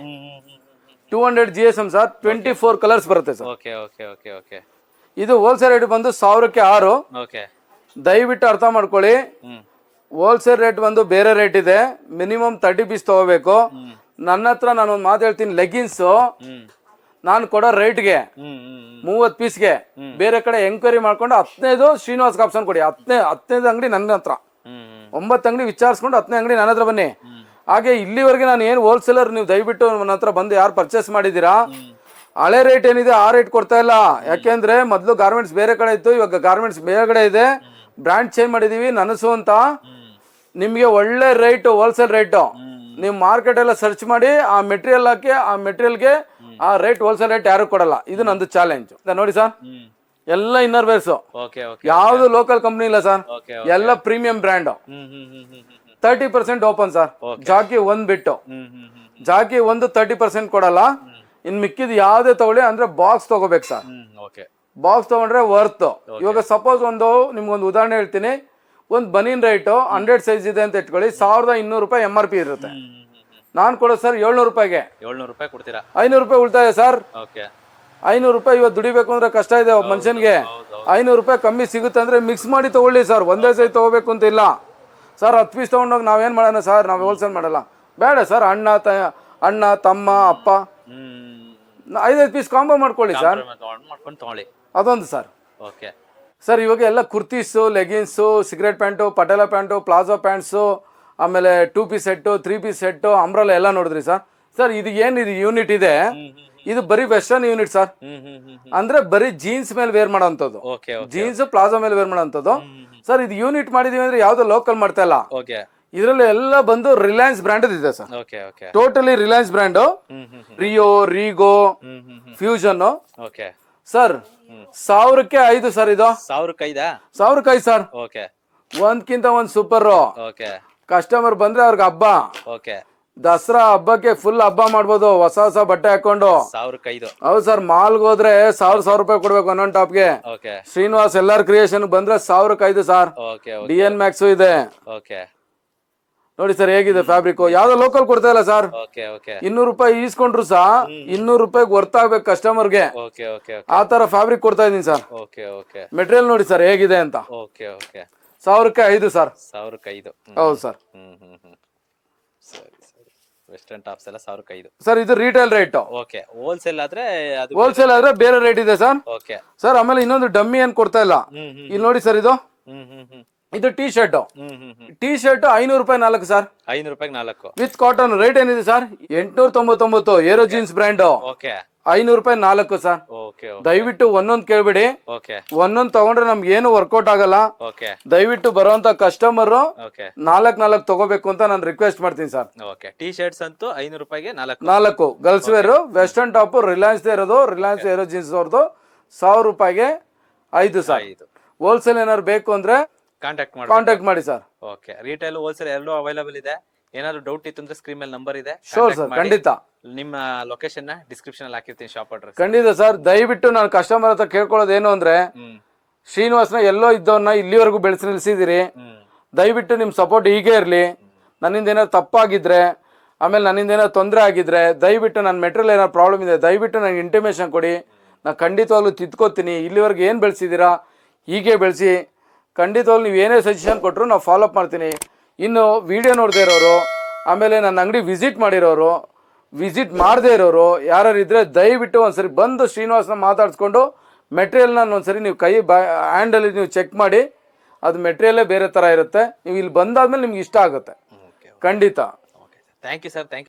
[SPEAKER 1] 200 GSM ಸರ್ 24 ಕಲರ್ಸ್ ಬರುತ್ತೆ sir
[SPEAKER 2] okay okay okay okay
[SPEAKER 1] ಇದು ಹೋಲ್ಸೇಲ್ ರೇಟ್ ಬಂದು 1000ಕ್ಕೆ 6
[SPEAKER 2] ಓಕೆ
[SPEAKER 1] ದಯವಿಟ್ಟು ಅರ್ಥ ಮಾಡ್ಕೊಳ್ಳಿ ಹೋಲ್ಸೇಲ್ ರೇಟ್ ಬಂದು ಬೇರೆ ರೇಟ್ ಇದೆ ಮಿನಿಮಮ್ 30 ಪೀಸ್ ತಗೋಬೇಕು ನನ್ನ ಹತ್ರ ನಾನು ಒಂದು ಮಾತು ಹೇಳ್ತೀನಿ ಲೆಗಿನ್ಸ್ ನಾನು ಕೊಡೋ ರೇಟ್ಗೆ 30 ಪೀಸ್ಗೆ ಬೇರೆ ಕಡೆ ಎಂಕ್ವೈರಿ ಮಾಡ್ಕೊಂಡು 10ನೇದು ಶ್ರೀನಿವಾಸ್ ಕಾಪ್ಸನ್ ಕೊಡಿ 10ನೇದು ಅಂಗಡಿ ನನ್ನ ಹತ್ರ 9 ಅಂಗಡಿ ವಿಚಾರಿಸ್ಕೊಂಡು 10ನೇ ಅಂಗಡಿ ನನ್ನ ಹತ್ರ ಬನ್ನಿ ಹಾಗೆ ಇಲ್ಲಿವರೆಗೆ ನಾನು ಏನು ಹೋಲ್ಸೇಲರ್ ನೀವು ದಯವಿಟ್ಟು ನನ್ನ ಹತ್ರ ಬಂದು ಯಾರು ಪರ್ಚೇಸ್ ಮಾಡಿದ್ದೀರಾ ಹಳೆ ರೇಟ್ ಏನಿದೆ ಆ ರೇಟ್ ಕೊಡ್ತಾ ಇಲ್ಲ ಯಾಕೆಂದ್ರೆ ಮೊದಲು ಗಾರ್ಮೆಂಟ್ಸ್ ಬೇರೆ ಕಡೆ ಇತ್ತು ಇವಾಗ ಗಾರ್ಮೆಂಟ್ಸ್ ಬೇರೆ ಕಡೆ ಇದೆ ಬ್ರ್ಯಾಂಡ್ ಚೇಂಜ್ ಮಾಡಿದೀವಿ ನನಸು ಅಂತ ನಿಮ್ಗೆ ಒಳ್ಳೆ ರೇಟ್ ಹೋಲ್ಸೇಲ್ ರೇಟ್ ನೀವು ಮಾರ್ಕೆಟ್ ಎಲ್ಲ ಸರ್ಚ್ ಮಾಡಿ ಆ ಮೆಟೀರಿಯಲ್ ಹಾಕಿ ಆ ಮೆಟೀರಿಯಲ್ಗೆ ಆ ರೇಟ್ ಹೋಲ್ಸೇಲ್ ರೇಟ್ ಯಾರು ಕೊಡಲ್ಲ ಇದು ನಂದು ಚಾಲೆಂಜ್ ನೋಡಿ ಸರ್ ಎಲ್ಲ ಇನ್ನರ್ ವೇರ್ಸ್ ಯಾವ್ದು ಲೋಕಲ್ ಕಂಪ್ನಿ ಇಲ್ಲ ಸರ್ ಎಲ್ಲ premium brand 30% open sir Jockey ಒಂದ್ ಬಿಟ್ಟು ಜಾಕಿ ಒಂದು 30% ಕೊಡಲ್ಲ ಇನ್ ಮಿಕ್ಕಿದ್ ಯಾವ್ದೇ ತಗೊಳ್ಳಿ ಅಂದ್ರೆ ಬಾಕ್ಸ್ ತಗೋಬೇಕು ಸರ್ ಬಾಕ್ಸ್ ತಗೊಂಡ್ರೆ ವರ್ತ್ ಇವಾಗ ಸಪೋಸ್ ನಿಮ್ಗೊಂದು ಉದಾಹರಣೆ ಹೇಳ್ತೀನಿ ಒಂದು ಬನೀನ್ ರೇಟು 100 ಸೈಜ್ ಇದೆ ಅಂತ ಇಟ್ಕೊಳ್ಳಿ 1200 ರೂಪಾಯಿ MRP ಇರುತ್ತೆ ನಾನು ಕೊಡೋದು ಸರ್ 700 ರೂಪಾಯಿಗೆ
[SPEAKER 2] 700 ರೂಪಾಯಿ ಕೊಡ್ತೀರಾ
[SPEAKER 1] 500 ರೂಪಾಯಿ ಉಳಿತಾಯ ಸರ್ 500 ರೂಪಾಯಿ ಇವತ್ತು ದುಡಿಬೇಕು ಅಂದ್ರೆ ಕಷ್ಟ ಇದೆ ಒಬ್ಬ ಮನುಷ್ಯನ್ಗೆ 500 ರೂಪಾಯಿ ಕಮ್ಮಿ ಸಿಗುತ್ತೆ ಅಂದ್ರೆ ಮಿಕ್ಸ್ ಮಾಡಿ ತಗೊಳ್ಳಿ ಸರ್ ಒಂದೇ ಸೈಜ್ ತಗೋಬೇಕು ಅಂತ ಇಲ್ಲ ಸರ್ 10 ಪೀಸ್ ತಗೊಂಡೋಗಿ ನಾವೇನ್ ಮಾಡೋಣ ಸರ್ ನಾವು ಹೋಲ್ಸೇಲ್ ಮಾಡಲ್ಲ ಬೇಡ ಸರ್ ಅಣ್ಣ ತಮ್ಮ ಅಪ್ಪ 5 ಪೀಸ್ ಕಾಂಬೋ ಮಾಡ್ಕೊಳ್ಳಿ ಸರ್ ಅದೊಂದು ಸರ್ ಸರ್ ಇವಾಗ ಎಲ್ಲ kurtis leggings cigarette pant Patiala pant palazzo pants ಆಮೇಲೆ 2 piece set 3 piece set umbrella ಎಲ್ಲ ನೋಡಿದ್ರಿ ಸರ್ ಸರ್ ಇದು ಏನಿದೆ ಯೂನಿಟ್ ಇದೆ ಇದು ಬರೀ ವೆಸ್ಟರ್ನ್ ಯೂನಿಟ್ ಸರ್ ಅಂದ್ರೆ ಬರೀ ಜೀನ್ಸ್ ಮೇಲೆ ವೇರ್ ಮಾಡೋಂಥದ್ದು ಜೀನ್ಸ್ ಪ್ಲಾಜೋ ಮೇಲೆ ವೇರ್ ಮಾಡೋಂಥದ್ದು ಸರ್ ಇದು ಯೂನಿಟ್ ಮಾಡಿದೀವಿ ಅಂದ್ರೆ ಯಾವ್ದು ಲೋಕಲ್ ಮಾಡ್ತಾ ಇಲ್ಲ ಇದರಲ್ಲಿ ಎಲ್ಲ ಬಂದು ರಿಲಯನ್ಸ್ ಬ್ರ್ಯಾಂಡ್ ಇದೆ ಸರ್ ಟೋಟಲಿ ರಿಲಯನ್ಸ್ ಬ್ರ್ಯಾಂಡ್ ರಿಯೋ ರೀಗೋ ಫ್ಯೂಷನ್ ಸರ್ 1000ಕ್ಕೆ 5 ಸರ್ ಇದು 1000ಕ್ಕೆ 5 ಸರ್ ಒಂದ್ಕಿಂತ ಒಂದ್ ಸೂಪರ್ ಕಸ್ಟಮರ್ ಬಂದ್ರೆ ಅವ್ರಿಗೆ ಹಬ್ಬ ದಸರಾ ಹಬ್ಬಕ್ಕೆ ಫುಲ್ ಹಬ್ಬ ಮಾಡ್ಬೋದು ಹೊಸ ಬಟ್ಟೆ ಹಾಕೊಂಡು
[SPEAKER 2] 1000
[SPEAKER 1] ಹೌದು ಸರ್ ಮಾಲ್ಗೆ ಹೋದ್ರೆ 1000 ರೂಪಾಯಿ ಕೊಡ್ಬೇಕು ಒಂದೊಂದು ಟಾಪ್ಗೆ ಶ್ರೀನಿವಾಸ್ ಎಲ್ಲಾರ್ ಕ್ರಿಯೇಷನ್ ಬಂದ್ರೆ 1000ಕ್ಕೆ 5 ಸರ್ DN Max ಇದೆ ನೋಡಿ ಸರ್ ಹೇಗಿದೆ ಫ್ಯಾಬ್ರಿಕ್ ಯಾವ್ದೋ ಲೋಕಲ್ ಕೊಡ್ತಾ ಇಲ್ಲ ಸರ್ 200 ರೂಪಾಯಿ ಈಸ್ಕೊಂಡ್ರು ಸಹ 200 ರೂಪಾಯಿಗೆ ವರ್ತ್ ಆಗ್ಬೇಕು ಕಸ್ಟಮರ್ಗೆ ಆ ತರ ಫ್ಯಾಬ್ರಿಕ್ ಕೊಡ್ತಾ ಇದೀನಿ ಸರ್ ಮೆಟೀರಿಯಲ್ ನೋಡಿ ಸರ್ ಹೇಗಿದೆ ಅಂತ 1000ಕ್ಕೆ 5 ಸರ್
[SPEAKER 2] 1000ಕ್ಕೆ 5
[SPEAKER 1] ಹೌದು ಸರ್
[SPEAKER 2] ವೆಸ್ಟರ್ನ್ ಟಾಪ್ಸ್ ಎಲ್ಲ 1000ಕ್ಕೆ 5
[SPEAKER 1] ಸರ್ ಇದು ರಿಟೇಲ್ ರೇಟ್
[SPEAKER 2] ಹೋಲ್ಸೇಲ್ ಆದ್ರೆ
[SPEAKER 1] ಹೋಲ್ಸೇಲ್ ಆದ್ರೆ ಬೇರೆ ರೇಟ್ ಇದೆ ಸರ್ ಸರ್ ಆಮೇಲೆ ಇನ್ನೊಂದು ಡಮ್ಮಿ ಏನ್ ಕೊಡ್ತಾ ಇಲ್ಲ ಇಲ್ಲಿ ನೋಡಿ ಸರ್ ಇದು ಟೀ ಶರ್ಟ್ 500 ರೂಪಾಯಿ 4 ಸರ್
[SPEAKER 2] 500 ರೂಪಾಯಿ 4
[SPEAKER 1] ವಿತ್ ಕಾಟನ್ ರೇಟ್ ಏನಿದೆ ಸರ್ 899 ಏರೋ ಜೀನ್ಸ್ ಬ್ರ್ಯಾಂಡ್ 500 ರೂಪಾಯಿ 4 ಸರ್ ದಯವಿಟ್ಟು ಒಂದೊಂದ್ ಕೇಳ್ಬಿಡಿ ಒಂದೊಂದ್ ತಗೊಂಡ್ರೆ ನಮ್ಗೆ ಏನು ವರ್ಕೌಟ್ ಆಗಲ್ಲ ದಯವಿಟ್ಟು ಬರುವಂತ ಕಸ್ಟಮರ್ 4 ತಗೋಬೇಕು ಅಂತ ನಾನು ರಿಕ್ವೆಸ್ಟ್ ಮಾಡ್ತೀನಿ ಸರ್
[SPEAKER 2] ಟೀ ಶರ್ಟ್ಸ್ ಅಂತೂ 500 ರೂಪಾಯಿಗೆ
[SPEAKER 1] 4 girls wear western top Reliance ಇರೋದು ರಿಲಯನ್ಸ್ ಏರೋ ಜೀನ್ಸ್ ಅವ್ರದ್ದು 1000 ರೂಪಾಯಿಗೆ 5 ಸರ್ ಹೋಲ್ಸೇಲ್ ಏನಾದ್ರು ಬೇಕು ಅಂದ್ರೆ ಕಾಂಟ್ಯಾಕ್ಟ್ ಮಾಡಿ ಸರ್
[SPEAKER 2] ರಿಟೇಲ್ ಹೋಲ್ಸೇಲ್ ಎರಡೂ ಅವೈಲೇಬಲ್ ಇದೆ ಏನಾದ್ರು ಡೌಟ್ ಇತ್ತು ಅಂದ್ರೆ ಸ್ಕ್ರೀನ್ ಮೇಲೆ ನಂಬರ್ ಇದೆ
[SPEAKER 1] ಶೋರ್ ಸರ್ ಖಂಡಿತ
[SPEAKER 2] ನಿಮ್ಮ ಲೊಕೇಶನ್ ನ ಡಿಸ್ಕ್ರಿಪ್ಷನ್ ಅಲ್ಲಿ ಹಾಕಿರ್ತೀನಿ ಶಾಪ್ ಅಡ್ರೆಸ್
[SPEAKER 1] ಖಂಡಿತ ಸರ್ ದಯವಿಟ್ಟು ನಾನು ಕಸ್ಟಮರ್ ಹತ್ರ ಕೇಳ್ಕೊಳ್ಳೋದು ಏನು ಅಂದ್ರೆ ಶ್ರೀನಿವಾಸ್ನ ಎಲ್ಲೋ ಇದ್ದವನ್ನ ಇಲ್ಲಿವರೆಗೂ ಬೆಳೆಸಿ ನಿಲ್ಸಿದಿರಿ ದಯವಿಟ್ಟು ನಿಮ್ ಸಪೋರ್ಟ್ ಹೀಗೆ ಇರ್ಲಿ ನನ್ನಿಂದ ಏನಾದ್ರು ತಪ್ಪಾಗಿದ್ರೆ ಆಮೇಲೆ ನನ್ನಿಂದ ಏನೋ ತೊಂದರೆ ಆಗಿದ್ರೆ ದಯವಿಟ್ಟು ನನ್ನ ಮೆಟೀರಿಯಲ್ ಏನೋ ಪ್ರಾಬ್ಲಮ್ ಇದೆ ದಯವಿಟ್ಟು ನನಗೆ ಇಂಟಿಮೇಷನ್ ಕೊಡಿ, ನಾನು ಖಂಡಿತವಾಗ್ಲೂ ತಿದ್ಕೋತೀನಿ. ಇಲ್ಲಿವರೆಗೆ ಏನು ಬೆಳೆಸಿದ್ದೀರಾ ಹೀಗೆ ಬೆಳೆಸಿ, ಖಂಡಿತವಾಗ್ಲೂ ನೀವು ಏನೇ ಸಜೆಷನ್ ಕೊಟ್ಟರು ನಾವು ಫಾಲೋಅಪ್ ಮಾಡ್ತೀನಿ. ಇನ್ನು ವಿಡಿಯೋ ನೋಡದೇ ಇರೋರು, ಆಮೇಲೆ ನನ್ನ ಅಂಗಡಿ ವಿಸಿಟ್ ಮಾಡಿರೋರು, ವಿಸಿಟ್ ಮಾಡದೇ ಇರೋರು ಯಾರು ಇದ್ದರೆ ದಯವಿಟ್ಟು ಒಂದ್ಸರಿ ಬಂದು ಶ್ರೀನಿವಾಸನ ಮಾತಾಡಿಸ್ಕೊಂಡು ಮೆಟೀರಿಯಲ್ನ ಒಂದ್ಸರಿ ನೀವು ಹ್ಯಾಂಡಲ್ಲಿ ನೀವು ಚೆಕ್ ಮಾಡಿ. ಅದು ಮೆಟೀರಿಯಲ್ಲೇ ಬೇರೆ ಥರ ಇರುತ್ತೆ. ನೀವು ಇಲ್ಲಿ ಬಂದಾದ್ಮೇಲೆ ನಿಮ್ಗೆ ಇಷ್ಟ ಆಗುತ್ತೆ ಖಂಡಿತ.
[SPEAKER 2] Thank you sir, thank you.